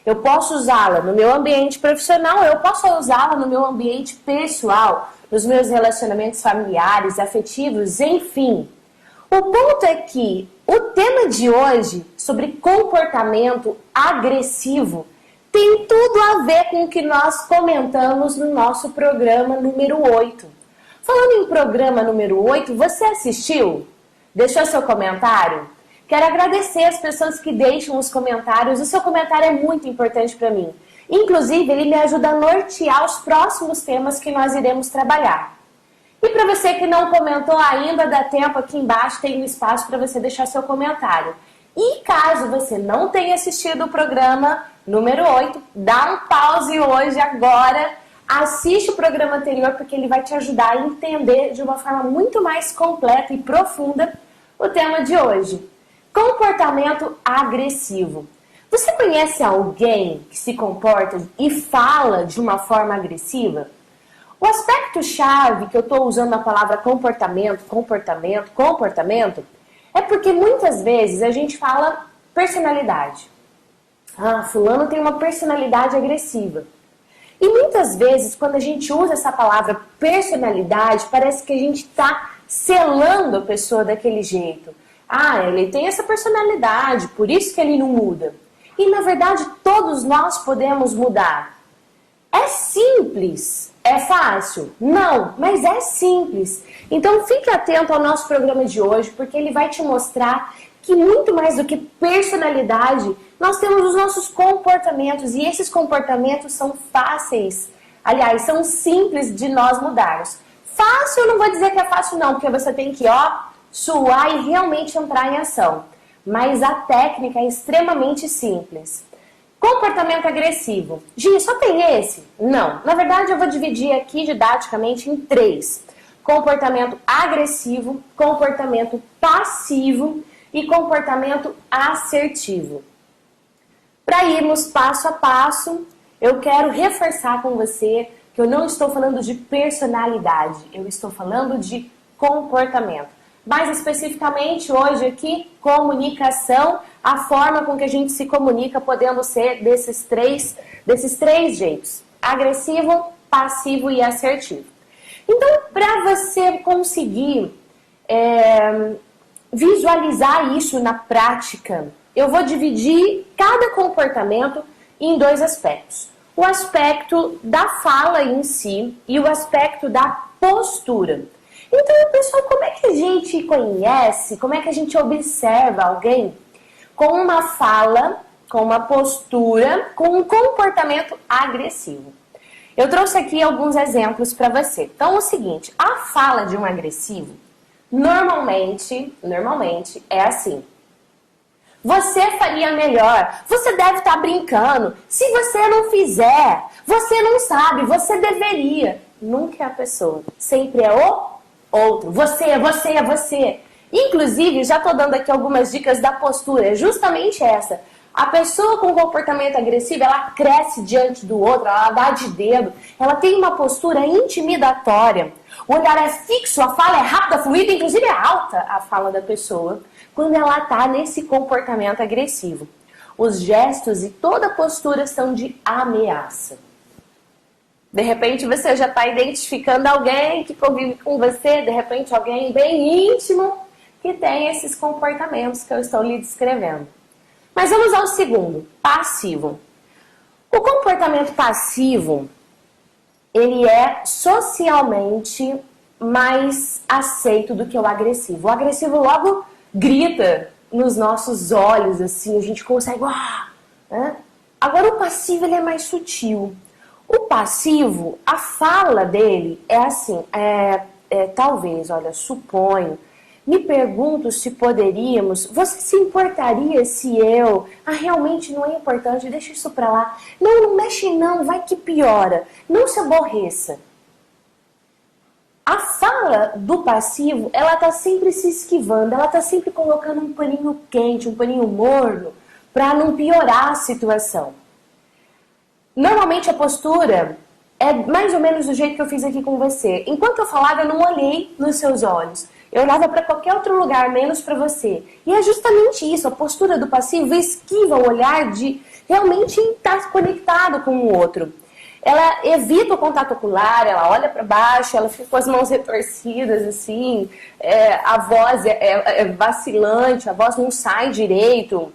Eu posso usá-la no meu ambiente profissional, eu posso usá-la no meu ambiente pessoal, nos meus relacionamentos familiares, afetivos, enfim. O ponto é que o tema de hoje, sobre comportamento agressivo, tem tudo a ver com o que nós comentamos no nosso programa número 8. Falando em programa número 8, você assistiu? Deixou seu comentário? Quero agradecer as pessoas que deixam os comentários. O seu comentário é muito importante para mim. Inclusive, ele me ajuda a nortear os próximos temas que nós iremos trabalhar. E para você que não comentou ainda, dá tempo, aqui embaixo tem um espaço para você deixar seu comentário. E caso você não tenha assistido o programa número 8, dá um pause hoje, agora. assiste o programa anterior porque ele vai te ajudar a entender de uma forma muito mais completa e profunda o tema de hoje. Comportamento agressivo. Você conhece alguém que se comporta e fala de uma forma agressiva? O aspecto-chave que eu estou usando a palavra comportamento, é porque muitas vezes a gente fala personalidade. Ah, fulano tem uma personalidade agressiva. E muitas vezes, quando a gente usa essa palavra personalidade, parece que a gente está selando a pessoa daquele jeito. Ah, ele tem essa personalidade, por isso que ele não muda. E na verdade, todos nós podemos mudar. É simples. É fácil? Não, mas é simples. Então fique atento ao nosso programa de hoje, porque ele vai te mostrar que muito mais do que personalidade, nós temos os nossos comportamentos. E esses comportamentos são fáceis. Aliás, são simples de nós mudarmos. Fácil, eu não vou dizer que é fácil não, porque você tem que, suar e realmente entrar em ação. Mas a técnica é extremamente simples. Comportamento agressivo. Gi, só tem esse? Não. Na verdade, eu vou dividir aqui didaticamente em 3. Comportamento agressivo, comportamento passivo e comportamento assertivo. Para irmos passo a passo, eu quero reforçar com você que eu não estou falando de personalidade, eu estou falando de comportamento. Mais especificamente, hoje aqui, comunicação, a forma com que a gente se comunica, podendo ser desses três jeitos: agressivo, passivo e assertivo. Então, para você conseguir visualizar isso na prática, eu vou dividir cada comportamento em 2 aspectos. O aspecto da fala em si e o aspecto da postura. Então, pessoal, como é que a gente conhece, como é que a gente observa alguém com uma fala, com uma postura, com um comportamento agressivo? Eu trouxe aqui alguns exemplos para você. Então, é o seguinte, a fala de um agressivo, normalmente é assim: você faria melhor, você deve estar brincando, se você não fizer, você não sabe, você deveria. Nunca é a pessoa, sempre é o outro. Você. Inclusive, já estou dando aqui algumas dicas da postura, é justamente essa. A pessoa com comportamento agressivo, ela cresce diante do outro, ela dá de dedo, ela tem uma postura intimidatória. O olhar é fixo, a fala é rápida, fluida, inclusive é alta a fala da pessoa, quando ela está nesse comportamento agressivo. Os gestos e toda a postura são de ameaça. De repente você já está identificando alguém que convive com você, de repente alguém bem íntimo que tem esses comportamentos que eu estou lhe descrevendo. Mas vamos ao segundo, passivo. O comportamento passivo, ele é socialmente mais aceito do que o agressivo. O agressivo logo grita nos nossos olhos, assim, a gente consegue... né? Agora o passivo, ele é mais sutil. O passivo, a fala dele é assim, talvez, olha, suponho, me pergunto se poderíamos, você se importaria se eu, realmente não é importante, deixa isso pra lá, não mexe não, vai que piora, não se aborreça. A fala do passivo, ela tá sempre se esquivando, ela tá sempre colocando um paninho quente, um paninho morno, pra não piorar a situação. Normalmente a postura é mais ou menos do jeito que eu fiz aqui com você. Enquanto eu falava, eu não olhei nos seus olhos. Eu olhava para qualquer outro lugar, menos para você. E é justamente isso, a postura do passivo esquiva o olhar de realmente estar conectado com o outro. Ela evita o contato ocular, ela olha para baixo, ela fica com as mãos retorcidas, assim, a voz é vacilante, a voz não sai direito.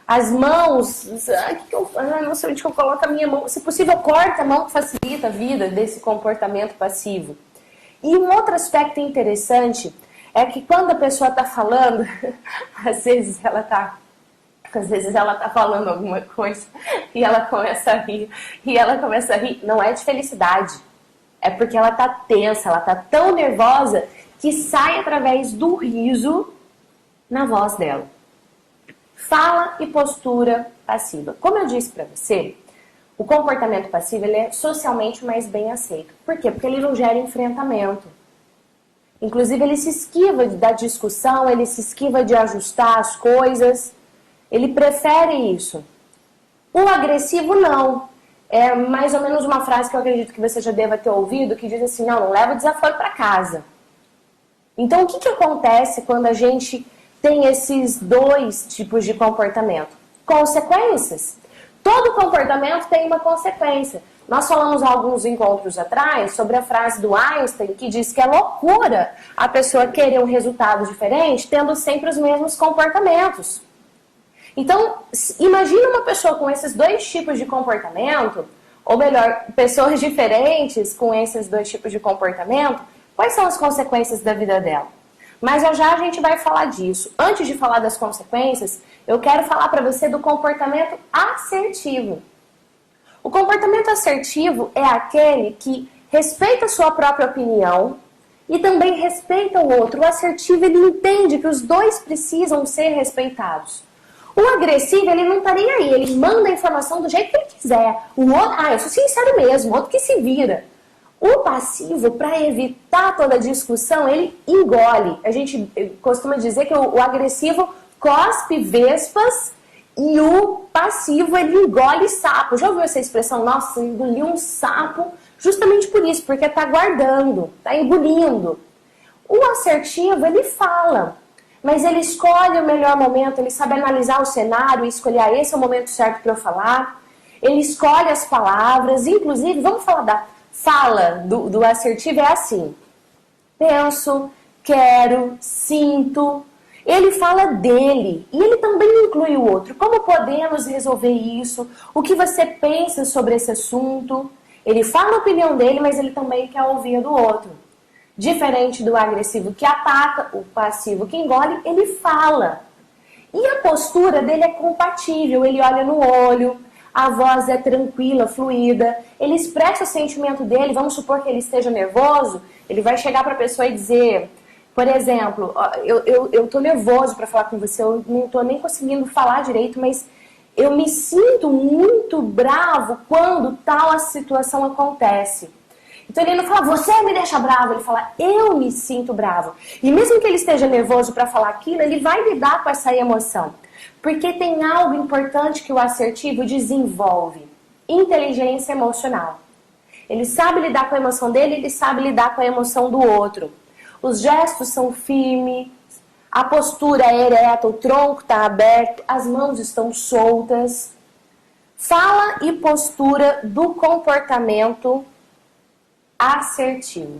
As mãos, não sei onde que eu coloco a minha mão. Se possível, corta a mão, que facilita a vida desse comportamento passivo. E um outro aspecto interessante é que quando a pessoa está falando, às vezes ela tá falando alguma coisa e ela começa a rir. E ela começa a rir, não é de felicidade. É porque ela tá tensa, ela tá tão nervosa que sai através do riso na voz dela. Fala e postura passiva. Como eu disse para você, O comportamento passivo ele é socialmente mais bem aceito. Por quê? Porque ele não gera enfrentamento. Inclusive, ele se esquiva da discussão, ele se esquiva de ajustar as coisas. Ele prefere isso. O agressivo, não. É mais ou menos uma frase que eu acredito que você já deva ter ouvido, que diz assim, não leva o desaforo para casa. Então, o que acontece quando a gente tem esses dois tipos de comportamento? Consequências. Todo comportamento tem uma consequência. Nós falamos há alguns encontros atrás sobre a frase do Einstein que diz que é loucura a pessoa querer um resultado diferente tendo sempre os mesmos comportamentos. Então, imagina uma pessoa com esses dois tipos de comportamento, ou melhor, pessoas diferentes com esses dois tipos de comportamento, quais são as consequências da vida dela? Mas já a gente vai falar disso. Antes de falar das consequências, eu quero falar para você do comportamento assertivo. O comportamento assertivo é aquele que respeita a sua própria opinião e também respeita o outro. O assertivo, ele entende que os dois precisam ser respeitados. O agressivo, ele não tá nem aí, ele manda a informação do jeito que ele quiser. O outro, eu sou sincero mesmo, o outro que se vira. O passivo, para evitar toda a discussão, ele engole. A gente costuma dizer que o agressivo cospe vespas e o passivo, ele engole sapo. Já ouviu essa expressão? Nossa, engoliu um sapo, justamente por isso, porque tá guardando, tá engolindo. O assertivo, ele fala, mas ele escolhe o melhor momento, ele sabe analisar o cenário e escolher, esse é o momento certo para eu falar. Ele escolhe as palavras, inclusive, vamos falar da fala do assertivo, é assim: penso, quero, sinto. Ele fala dele e ele também inclui o outro. Como podemos resolver isso? O que você pensa sobre esse assunto? Ele fala a opinião dele, mas ele também quer ouvir a do outro. Diferente do agressivo que ataca, o passivo que engole, ele fala. E a postura dele é compatível, ele olha no olho, a voz é tranquila, fluida, ele expressa o sentimento dele. Vamos supor que ele esteja nervoso, ele vai chegar para a pessoa e dizer, por exemplo, eu tô nervoso para falar com você, eu não tô nem conseguindo falar direito, mas eu me sinto muito bravo quando tal situação acontece. Então ele não fala, você me deixa bravo, ele fala, eu me sinto bravo. E mesmo que ele esteja nervoso para falar aquilo, ele vai lidar com essa emoção. Porque tem algo importante que o assertivo desenvolve: inteligência emocional. Ele sabe lidar com a emoção dele, ele sabe lidar com a emoção do outro. Os gestos são firmes, a postura é ereta, o tronco está aberto, as mãos estão soltas. Fala e postura do comportamento assertivo.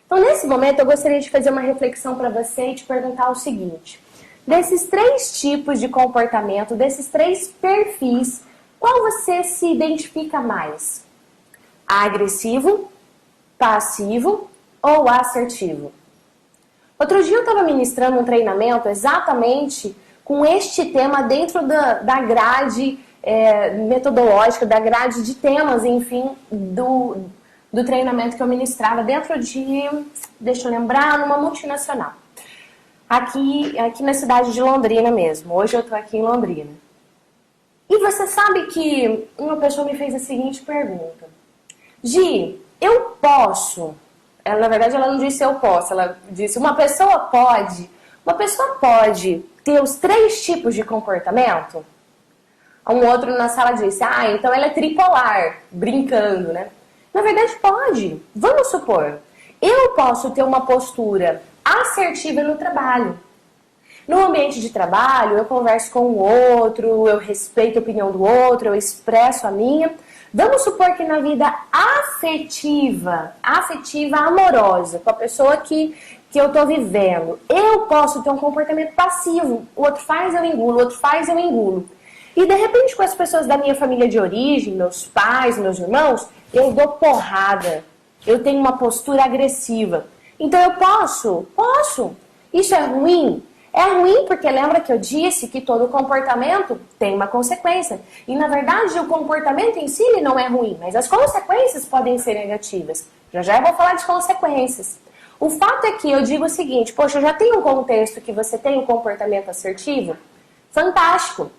Então, nesse momento, eu gostaria de fazer uma reflexão para você e te perguntar o seguinte: desses três tipos de comportamento, desses três perfis, qual você se identifica mais? Agressivo, passivo ou assertivo? Outro dia eu estava ministrando um treinamento exatamente com este tema dentro da grade metodológica, da grade de temas, enfim, do treinamento que eu ministrava dentro de, deixa eu lembrar, numa multinacional. Aqui na cidade de Londrina mesmo. Hoje eu tô aqui em Londrina. E você sabe que uma pessoa me fez a seguinte pergunta: Gi, eu posso? Na verdade, ela não disse eu posso, ela disse uma pessoa pode ter os três tipos de comportamento? Um outro na sala disse, então ela é tripolar, brincando, né? Na verdade, pode. Vamos supor, eu posso ter uma postura assertiva no trabalho. No ambiente de trabalho, eu converso com o outro, eu respeito a opinião do outro, eu expresso a minha. Vamos supor que na vida afetiva, amorosa, com a pessoa que eu tô vivendo, eu posso ter um comportamento passivo. O outro faz, eu engulo, o outro faz, eu engulo. E de repente, com as pessoas da minha família de origem, meus pais, meus irmãos, eu dou porrada. Eu tenho uma postura agressiva. Então eu posso? Posso. Isso é ruim? É ruim porque lembra que eu disse que todo comportamento tem uma consequência. E na verdade o comportamento em si ele não é ruim, mas as consequências podem ser negativas. Já eu vou falar de consequências. O fato é que eu digo o seguinte, poxa, eu já tenho um contexto que você tem um comportamento assertivo? Fantástico.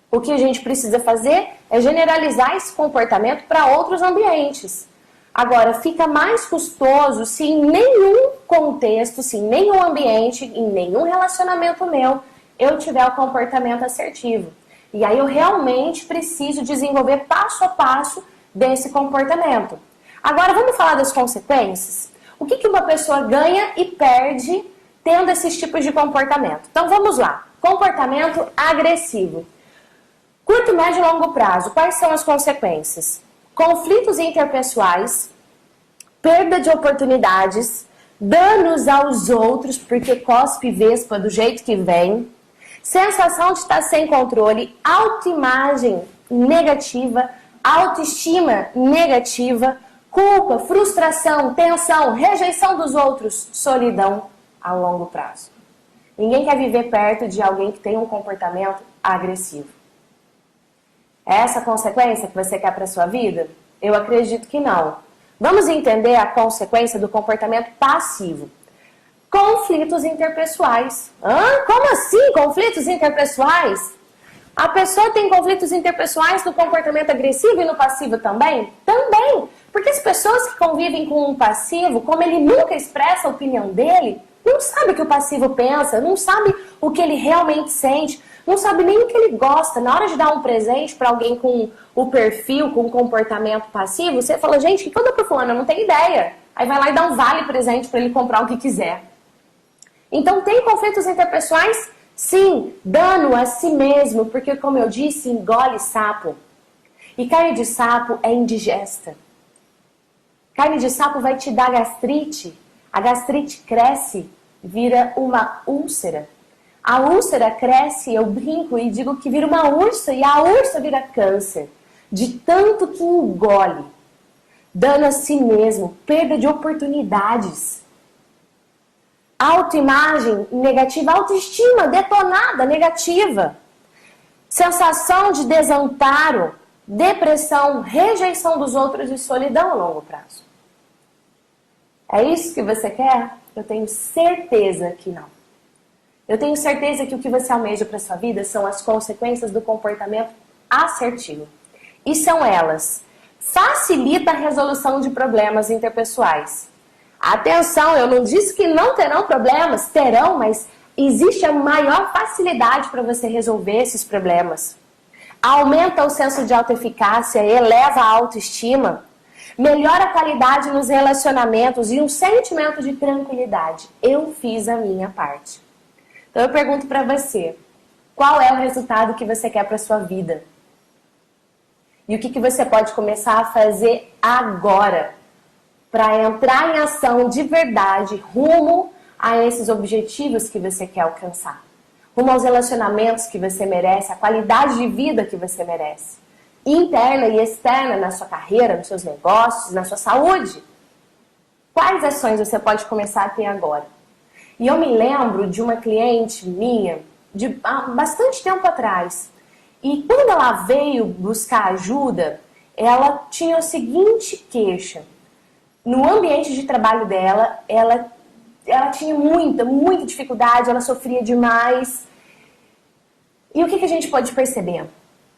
O que a gente precisa fazer é generalizar esse comportamento para outros ambientes. Agora, fica mais custoso se em nenhum contexto, se em nenhum ambiente, em nenhum relacionamento meu, eu tiver o comportamento assertivo. E aí eu realmente preciso desenvolver passo a passo desse comportamento. Agora, vamos falar das consequências? O que uma pessoa ganha e perde tendo esses tipos de comportamento? Então, vamos lá. Comportamento agressivo. Curto, médio e longo prazo, quais são as consequências? Conflitos interpessoais, perda de oportunidades, danos aos outros, porque cospe vespa do jeito que vem, sensação de estar sem controle, autoimagem negativa, autoestima negativa, culpa, frustração, tensão, rejeição dos outros, solidão a longo prazo. Ninguém quer viver perto de alguém que tem um comportamento agressivo. É essa a consequência que você quer para a sua vida? Eu acredito que não. Vamos entender a consequência do comportamento passivo. Conflitos interpessoais. Como assim conflitos interpessoais? A pessoa tem conflitos interpessoais no comportamento agressivo e no passivo também? Também. Porque as pessoas que convivem com um passivo, como ele nunca expressa a opinião dele, não sabe o que o passivo pensa, não sabe o que ele realmente sente, não sabe nem o que ele gosta. Na hora de dar um presente para alguém com o perfil, com o comportamento passivo, você fala, gente, o que eu dou pro fulano? Eu não tenho ideia. Aí vai lá e dá um vale presente para ele comprar o que quiser. Então tem conflitos interpessoais? Sim, dano a si mesmo, porque como eu disse, engole sapo. E carne de sapo é indigesta. Carne de sapo vai te dar gastrite. A gastrite cresce, vira uma úlcera. A úlcera cresce, eu brinco e digo que vira uma ursa, e a ursa vira câncer. De tanto que engole. Dano a si mesmo, perda de oportunidades. Autoimagem negativa, autoestima detonada, negativa. Sensação de desamparo, depressão, rejeição dos outros e solidão a longo prazo. É isso que você quer? Eu tenho certeza que não. Eu tenho certeza que o que você almeja para sua vida são as consequências do comportamento assertivo. E são elas: facilita a resolução de problemas interpessoais. Atenção, eu não disse que não terão problemas, terão, mas existe a maior facilidade para você resolver esses problemas. Aumenta o senso de autoeficácia, eleva a autoestima, melhora a qualidade nos relacionamentos e um sentimento de tranquilidade. Eu fiz a minha parte. Então eu pergunto para você, qual é o resultado que você quer para sua vida? E o que você pode começar a fazer agora para entrar em ação de verdade rumo a esses objetivos que você quer alcançar? Rumo aos relacionamentos que você merece, a qualidade de vida que você merece. Interna e externa na sua carreira, nos seus negócios, na sua saúde. Quais ações você pode começar a ter agora? E eu me lembro de uma cliente minha, de há bastante tempo atrás. E quando ela veio buscar ajuda, ela tinha a seguinte queixa. No ambiente de trabalho dela, ela tinha muita dificuldade, ela sofria demais. E o que a gente pode perceber?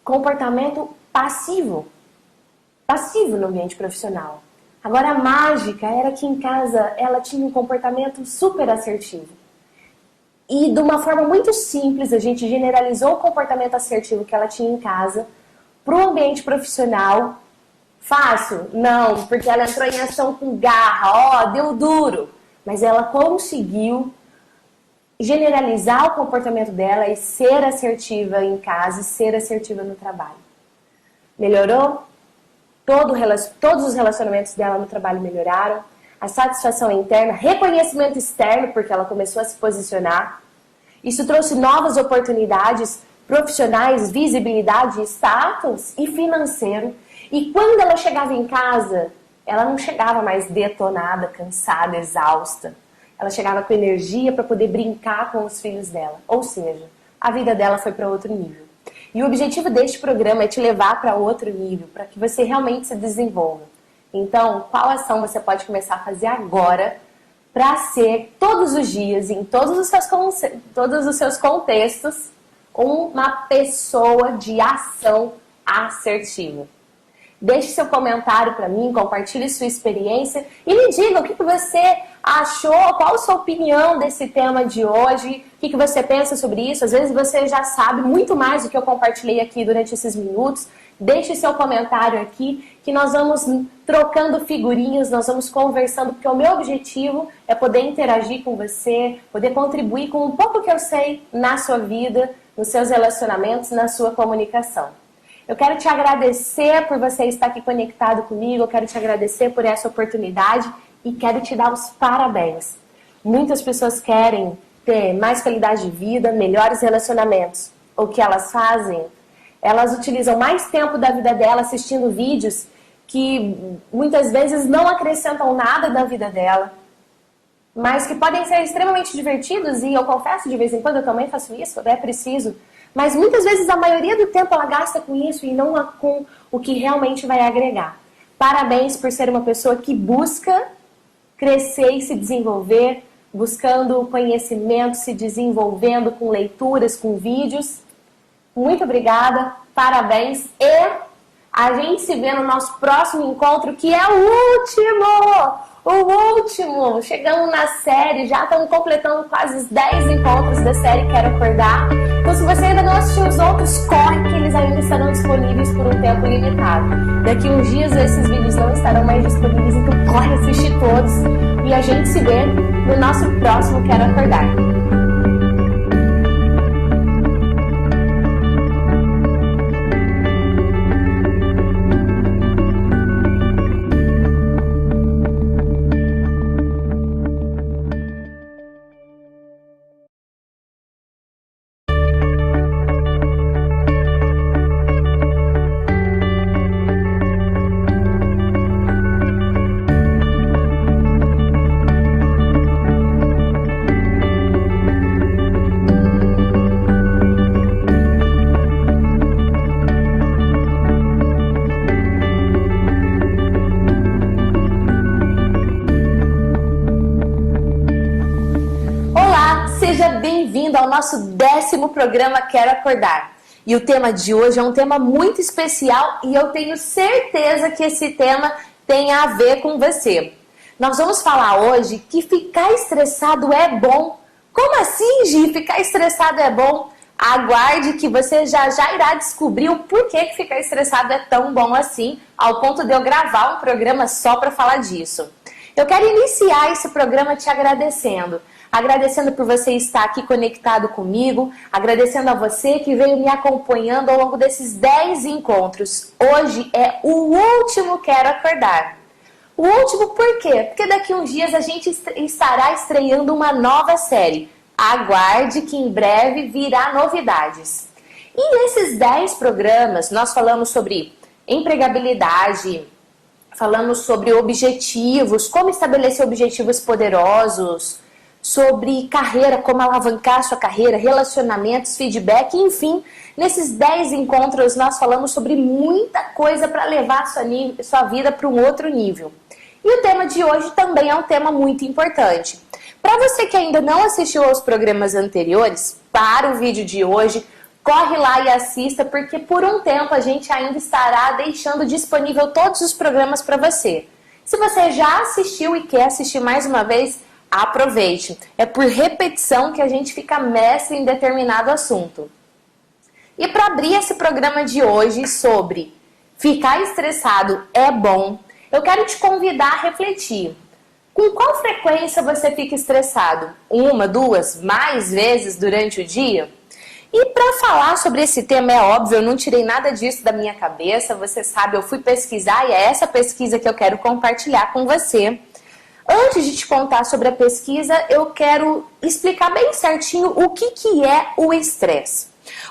Comportamento passivo no ambiente profissional. Agora a mágica era que em casa ela tinha um comportamento super assertivo. E de uma forma muito simples, a gente generalizou o comportamento assertivo que ela tinha em casa para o ambiente profissional. Fácil? Não, porque ela entrou em ação com garra, deu duro. Mas ela conseguiu generalizar o comportamento dela e ser assertiva em casa e ser assertiva no trabalho. Melhorou? Todos os relacionamentos dela no trabalho melhoraram. A satisfação interna, reconhecimento externo, porque ela começou a se posicionar. Isso trouxe novas oportunidades profissionais, visibilidade, status e financeiro. E quando ela chegava em casa, ela não chegava mais detonada, cansada, exausta. Ela chegava com energia para poder brincar com os filhos dela. Ou seja, a vida dela foi para outro nível. E o objetivo deste programa é te levar para outro nível, para que você realmente se desenvolva. Então, qual ação você pode começar a fazer agora para ser todos os dias, em todos os seus contextos, uma pessoa de ação assertiva. Deixe seu comentário para mim, compartilhe sua experiência e me diga o que você achou, qual a sua opinião desse tema de hoje, o que você pensa sobre isso. Às vezes você já sabe muito mais do que eu compartilhei aqui durante esses minutos. Deixe seu comentário aqui, que nós vamos trocando figurinhas, nós vamos conversando, porque o meu objetivo é poder interagir com você, poder contribuir com um pouco que eu sei na sua vida, nos seus relacionamentos, na sua comunicação. Eu quero te agradecer por você estar aqui conectado comigo, eu quero te agradecer por essa oportunidade e quero te dar os parabéns. Muitas pessoas querem ter mais qualidade de vida, melhores relacionamentos. O que elas fazem? Elas utilizam mais tempo da vida dela assistindo vídeos que muitas vezes não acrescentam nada na vida dela, mas que podem ser extremamente divertidos, e eu confesso, de vez em quando eu também faço isso, é preciso. Mas muitas vezes a maioria do tempo ela gasta com isso e não com o que realmente vai agregar. Parabéns por ser uma pessoa que busca crescer e se desenvolver, buscando conhecimento, se desenvolvendo com leituras, com vídeos. Muito obrigada, parabéns e a gente se vê no nosso próximo encontro, que é o último! Chegamos na série, já estamos completando quase os 10 encontros da série Quero Acordar. Então, se você ainda não assistiu os outros, corre que eles ainda estarão disponíveis por um tempo limitado. Daqui uns dias esses vídeos não estarão mais disponíveis, então corre assistir todos. E a gente se vê no nosso próximo Quero Acordar. Seja bem-vindo ao nosso 10º programa Quero Acordar. E o tema de hoje é um tema muito especial e eu tenho certeza que esse tema tem a ver com você. Nós vamos falar hoje que ficar estressado é bom. Como assim, Gi? Ficar estressado é bom? Aguarde que você já irá descobrir o porquê que ficar estressado é tão bom assim, ao ponto de eu gravar um programa só para falar disso. Eu quero iniciar esse programa te agradecendo por você estar aqui conectado comigo, agradecendo a você que veio me acompanhando ao longo desses 10 encontros. Hoje é o último Quero Acordar. O último por quê? Porque daqui uns dias a gente estará estreando uma nova série. Aguarde que em breve virá novidades. E nesses 10 programas nós falamos sobre empregabilidade, falamos sobre objetivos, como estabelecer objetivos poderosos, sobre carreira, como alavancar sua carreira, relacionamentos, feedback, enfim. Nesses 10 encontros nós falamos sobre muita coisa para levar sua vida para um outro nível. E o tema de hoje também é um tema muito importante. Para você que ainda não assistiu aos programas anteriores, para o vídeo de hoje, corre lá e assista, porque por um tempo a gente ainda estará deixando disponível todos os programas para você. Se você já assistiu e quer assistir mais uma vez, aproveite. É por repetição que a gente fica mestre em determinado assunto. E para abrir esse programa de hoje sobre ficar estressado é bom, eu quero te convidar a refletir. Com qual frequência você fica estressado? 1, 2, mais vezes durante o dia? E para falar sobre esse tema, é óbvio, eu não tirei nada disso da minha cabeça, você sabe, eu fui pesquisar e é essa pesquisa que eu quero compartilhar com você. Antes de te contar sobre a pesquisa, eu quero explicar bem certinho o que é o estresse.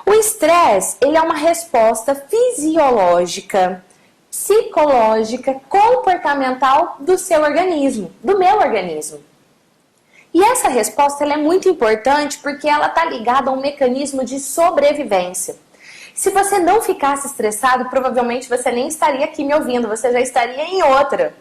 O estresse, ele é uma resposta fisiológica, psicológica, comportamental do seu organismo, do meu organismo. E essa resposta ela é muito importante porque ela está ligada a um mecanismo de sobrevivência. Se você não ficasse estressado, provavelmente você nem estaria aqui me ouvindo, você já estaria em outra.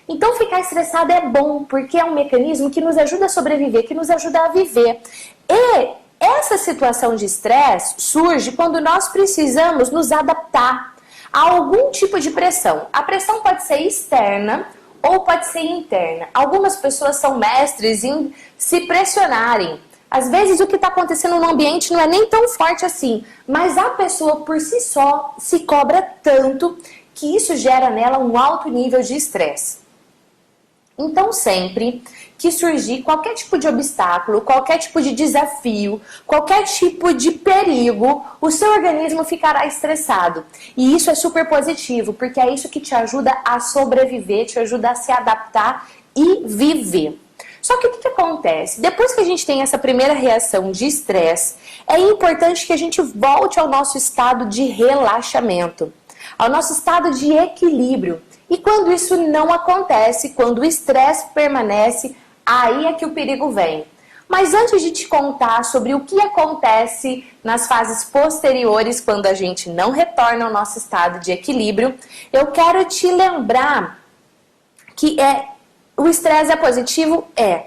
Então ficar estressado é bom, porque é um mecanismo que nos ajuda a sobreviver, que nos ajuda a viver. E Essa situação de estresse surge quando nós precisamos nos adaptar a algum tipo de pressão. A pressão pode ser externa ou pode ser interna. Algumas pessoas são mestres em se pressionarem. Às vezes o que está acontecendo no ambiente não é nem tão forte assim, mas a pessoa por si só se cobra tanto que isso gera nela um alto nível de estresse. Então sempre que surgir qualquer tipo de obstáculo, qualquer tipo de desafio, qualquer tipo de perigo, o seu organismo ficará estressado. E isso é super positivo, porque é isso que te ajuda a sobreviver, te ajuda a se adaptar e viver. Só que o que acontece? Depois que a gente tem essa primeira reação de estresse, é importante que a gente volte ao nosso estado de relaxamento, ao nosso estado de equilíbrio. E quando isso não acontece, quando o estresse permanece, aí é que o perigo vem. Mas antes de te contar sobre o que acontece nas fases posteriores, quando a gente não retorna ao nosso estado de equilíbrio, eu quero te lembrar que o estresse é positivo? É.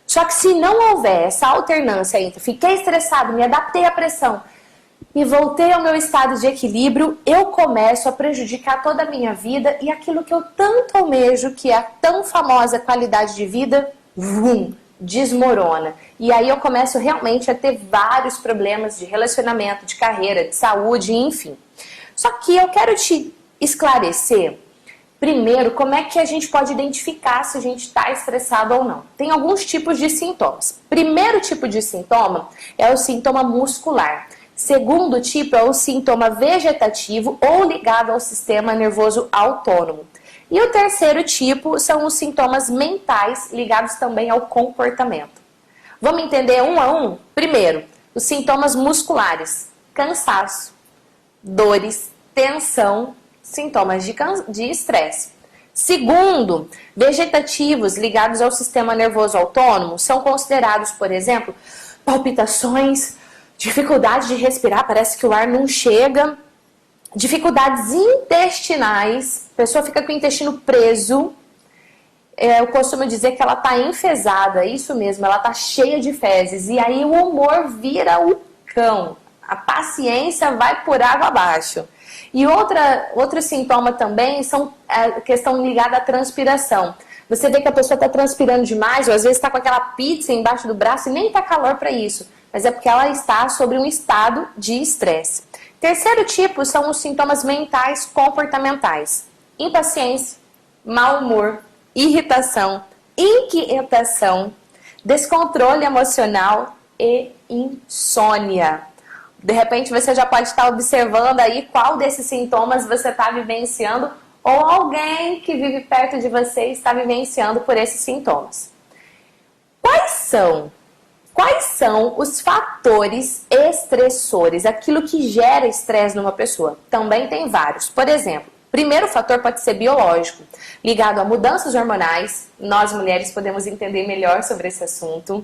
Só que se não houver essa alternância entre fiquei estressado, me adaptei à pressão e voltei ao meu estado de equilíbrio, eu começo a prejudicar toda a minha vida e aquilo que eu tanto almejo, que é a tão famosa qualidade de vida, desmorona. E aí eu começo realmente a ter vários problemas de relacionamento, de carreira, de saúde, enfim. Só que eu quero te esclarecer, primeiro, como é que a gente pode identificar se a gente está estressado ou não. Tem alguns tipos de sintomas. Primeiro tipo de sintoma é o sintoma muscular. Segundo tipo é o sintoma vegetativo ou ligado ao sistema nervoso autônomo. E o terceiro tipo são os sintomas mentais ligados também ao comportamento. Vamos entender um a um? Primeiro, os sintomas musculares: cansaço, dores, tensão, sintomas de estresse. Segundo, vegetativos ligados ao sistema nervoso autônomo são considerados, por exemplo, palpitações, dificuldade de respirar, parece que o ar não chega. Dificuldades intestinais, a pessoa fica com o intestino preso. Eu costumo dizer que ela está enfesada, isso mesmo, ela está cheia de fezes. E aí o humor vira o cão, a paciência vai por água abaixo. E outro sintoma também são a questão ligada à transpiração. Você vê que a pessoa está transpirando demais, ou às vezes está com aquela pizza embaixo do braço e nem está calor para isso. Mas é porque ela está sobre um estado de estresse. Terceiro tipo são os sintomas mentais comportamentais: impaciência, mau humor, irritação, inquietação, descontrole emocional e insônia. De repente você já pode estar observando aí qual desses sintomas você está vivenciando ou alguém que vive perto de você está vivenciando por esses sintomas. Quais são os fatores estressores, aquilo que gera estresse numa pessoa? Também tem vários. Por exemplo, primeiro fator pode ser biológico, ligado a mudanças hormonais. Nós mulheres podemos entender melhor sobre esse assunto.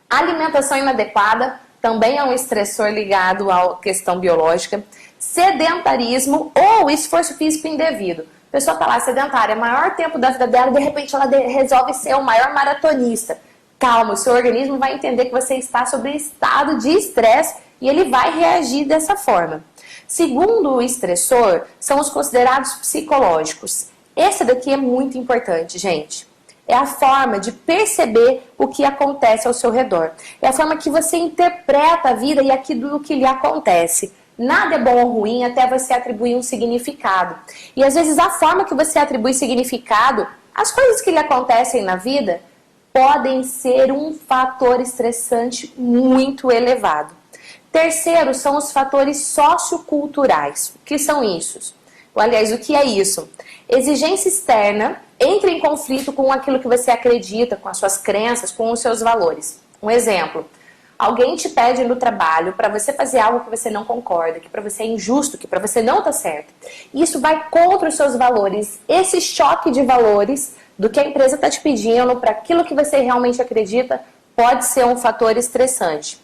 Alimentação inadequada também é um estressor ligado à questão biológica. Sedentarismo ou esforço físico indevido. A pessoa está lá sedentária, maior tempo da vida dela, de repente ela resolve ser o maior maratonista. Calma, o seu organismo vai entender que você está sob estado de estresse e ele vai reagir dessa forma. Segundo o estressor, são os considerados psicológicos. Esse daqui é muito importante, gente. É a forma de perceber o que acontece ao seu redor. É a forma que você interpreta a vida e aquilo que lhe acontece. Nada é bom ou ruim até você atribuir um significado. E às vezes a forma que você atribui significado, as coisas que lhe acontecem na vida, podem ser um fator estressante muito elevado. Terceiro, são os fatores socioculturais. O que são isso? Aliás, o que é isso? Exigência externa entra em conflito com aquilo que você acredita, com as suas crenças, com os seus valores. Um exemplo, alguém te pede no trabalho para você fazer algo que você não concorda, que para você é injusto, que para você não está certo. Isso vai contra os seus valores. Esse choque de valores do que a empresa está te pedindo para aquilo que você realmente acredita pode ser um fator estressante.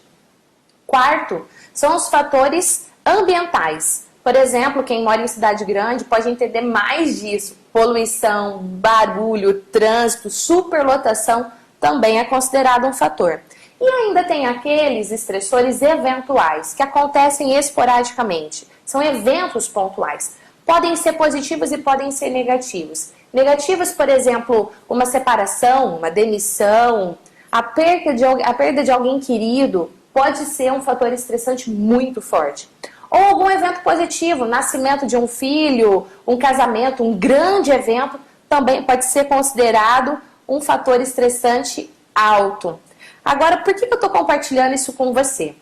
Quarto, são os fatores ambientais. Por exemplo, quem mora em cidade grande pode entender mais disso. Poluição, barulho, trânsito, superlotação também é considerado um fator. E ainda tem aqueles estressores eventuais, que acontecem esporadicamente. São eventos pontuais. Podem ser positivos e podem ser negativos. Negativos, por exemplo, uma separação, uma demissão, a perda de alguém querido pode ser um fator estressante muito forte. Ou algum evento positivo, nascimento de um filho, um casamento, um grande evento, também pode ser considerado um fator estressante alto. Agora, por que eu estou compartilhando isso com você?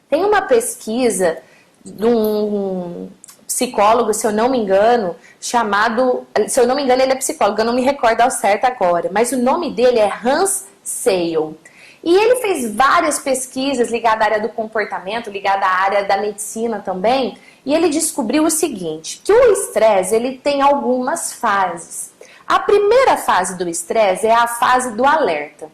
Tem uma pesquisa de um psicólogo, se eu não me engano, ele é psicólogo, eu não me recordo ao certo agora, mas o nome dele é Hans Selye. E ele fez várias pesquisas ligadas à área do comportamento, ligadas à área da medicina também, e ele descobriu o seguinte, que o estresse ele tem algumas fases. A primeira fase do estresse é a fase do alerta.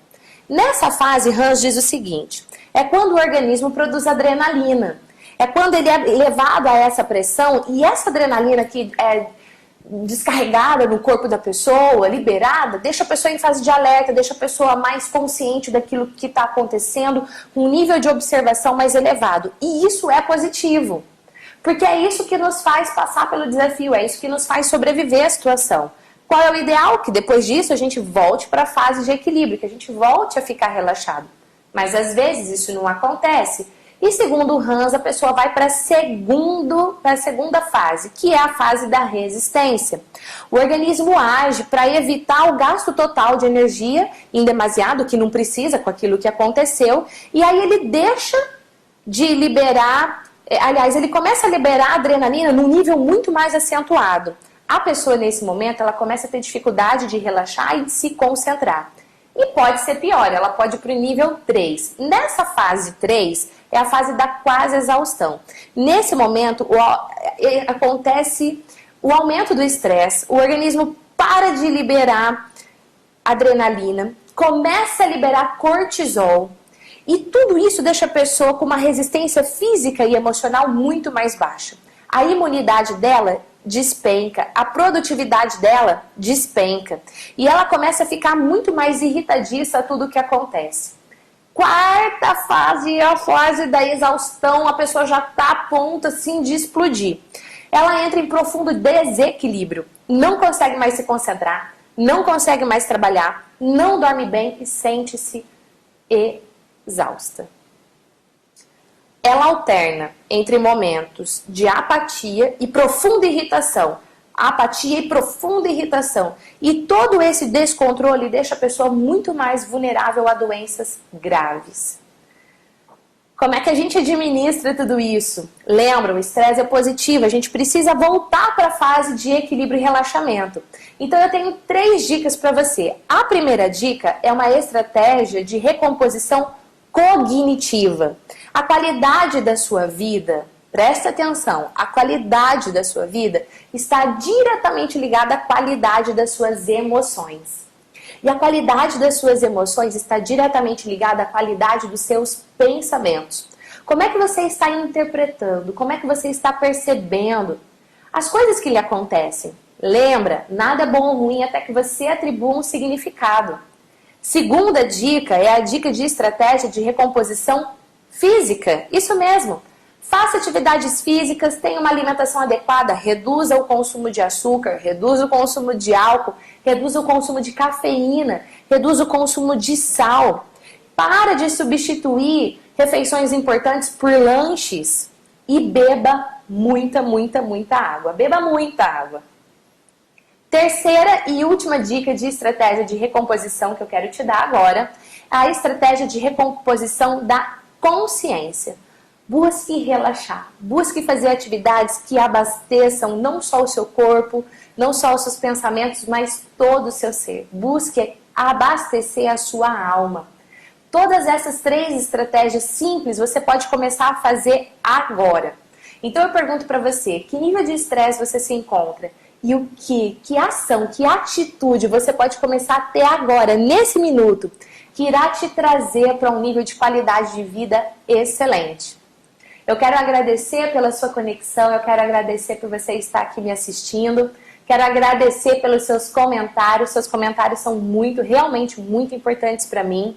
Nessa fase, Hans diz o seguinte, é quando o organismo produz adrenalina. É quando ele é levado a essa pressão e essa adrenalina que é descarregada no corpo da pessoa, liberada, deixa a pessoa em fase de alerta, deixa a pessoa mais consciente daquilo que está acontecendo, com um nível de observação mais elevado. E isso é positivo, porque é isso que nos faz passar pelo desafio, é isso que nos faz sobreviver à situação. Qual é o ideal? Que depois disso a gente volte para a fase de equilíbrio, que a gente volte a ficar relaxado. Mas às vezes isso não acontece. E segundo o Hans, a pessoa vai para a segunda fase, que é a fase da resistência. O organismo age para evitar o gasto total de energia em demasiado, que não precisa com aquilo que aconteceu, e aí ele deixa de liberar, ele começa a liberar a adrenalina num nível muito mais acentuado. A pessoa nesse momento, ela começa a ter dificuldade de relaxar e de se concentrar. E pode ser pior, ela pode ir para o nível 3. Nessa fase 3, é a fase da quase exaustão. Nesse momento, acontece o aumento do estresse, o organismo para de liberar adrenalina, começa a liberar cortisol, e tudo isso deixa a pessoa com uma resistência física e emocional muito mais baixa. A imunidade dela despenca, a produtividade dela despenca, e ela começa a ficar muito mais irritadiça a tudo que acontece. Quarta fase é a fase da exaustão, a pessoa já está a ponto assim de explodir. Ela entra em profundo desequilíbrio, não consegue mais se concentrar, não consegue mais trabalhar, não dorme bem e sente-se exausta. Ela alterna entre momentos de apatia e profunda irritação. Apatia e profunda irritação. E todo esse descontrole deixa a pessoa muito mais vulnerável a doenças graves. Como é que a gente administra tudo isso? Lembra, o estresse é positivo, a gente precisa voltar para a fase de equilíbrio e relaxamento. Então eu tenho 3 dicas para você. A primeira dica é uma estratégia de recomposição cognitiva. A qualidade da sua vida, presta atenção, a qualidade da sua vida está diretamente ligada à qualidade das suas emoções. E a qualidade das suas emoções está diretamente ligada à qualidade dos seus pensamentos. Como é que você está interpretando? Como é que você está percebendo as coisas que lhe acontecem? Lembra, nada é bom ou ruim até que você atribua um significado. Segunda dica é a dica de estratégia de recomposição física. Isso mesmo. Faça atividades físicas, tenha uma alimentação adequada, reduza o consumo de açúcar, reduza o consumo de álcool, reduza o consumo de cafeína, reduza o consumo de sal. Para de substituir refeições importantes por lanches e beba muita água. Beba muita água. Terceira e última dica de estratégia de recomposição que eu quero te dar agora é a estratégia de recomposição da consciência. Busque relaxar, busque fazer atividades que abasteçam não só o seu corpo, não só os seus pensamentos, mas todo o seu ser. Busque abastecer a sua alma. Todas essas 3 estratégias simples você pode começar a fazer agora. Então eu pergunto para você, que nível de estresse você se encontra? E que ação, que atitude você pode começar a ter agora, nesse minuto, que irá te trazer para um nível de qualidade de vida excelente. Eu quero agradecer pela sua conexão, eu quero agradecer por você estar aqui me assistindo, quero agradecer pelos seus comentários são realmente muito importantes para mim.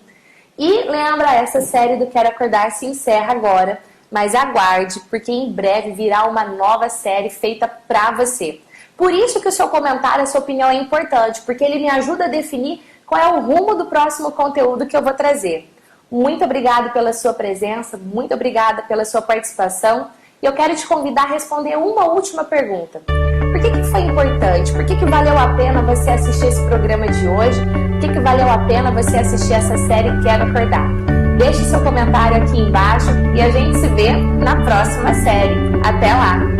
E lembra, essa série do Quero Acordar se encerra agora, mas aguarde, porque em breve virá uma nova série feita pra você. Por isso que o seu comentário, a sua opinião é importante, porque ele me ajuda a definir qual é o rumo do próximo conteúdo que eu vou trazer. Muito obrigada pela sua presença, muito obrigada pela sua participação. E eu quero te convidar a responder uma última pergunta. Por que foi importante? Por que valeu a pena você assistir esse programa de hoje? Por que valeu a pena você assistir essa série Quero Acordar? Deixe seu comentário aqui embaixo e a gente se vê na próxima série. Até lá!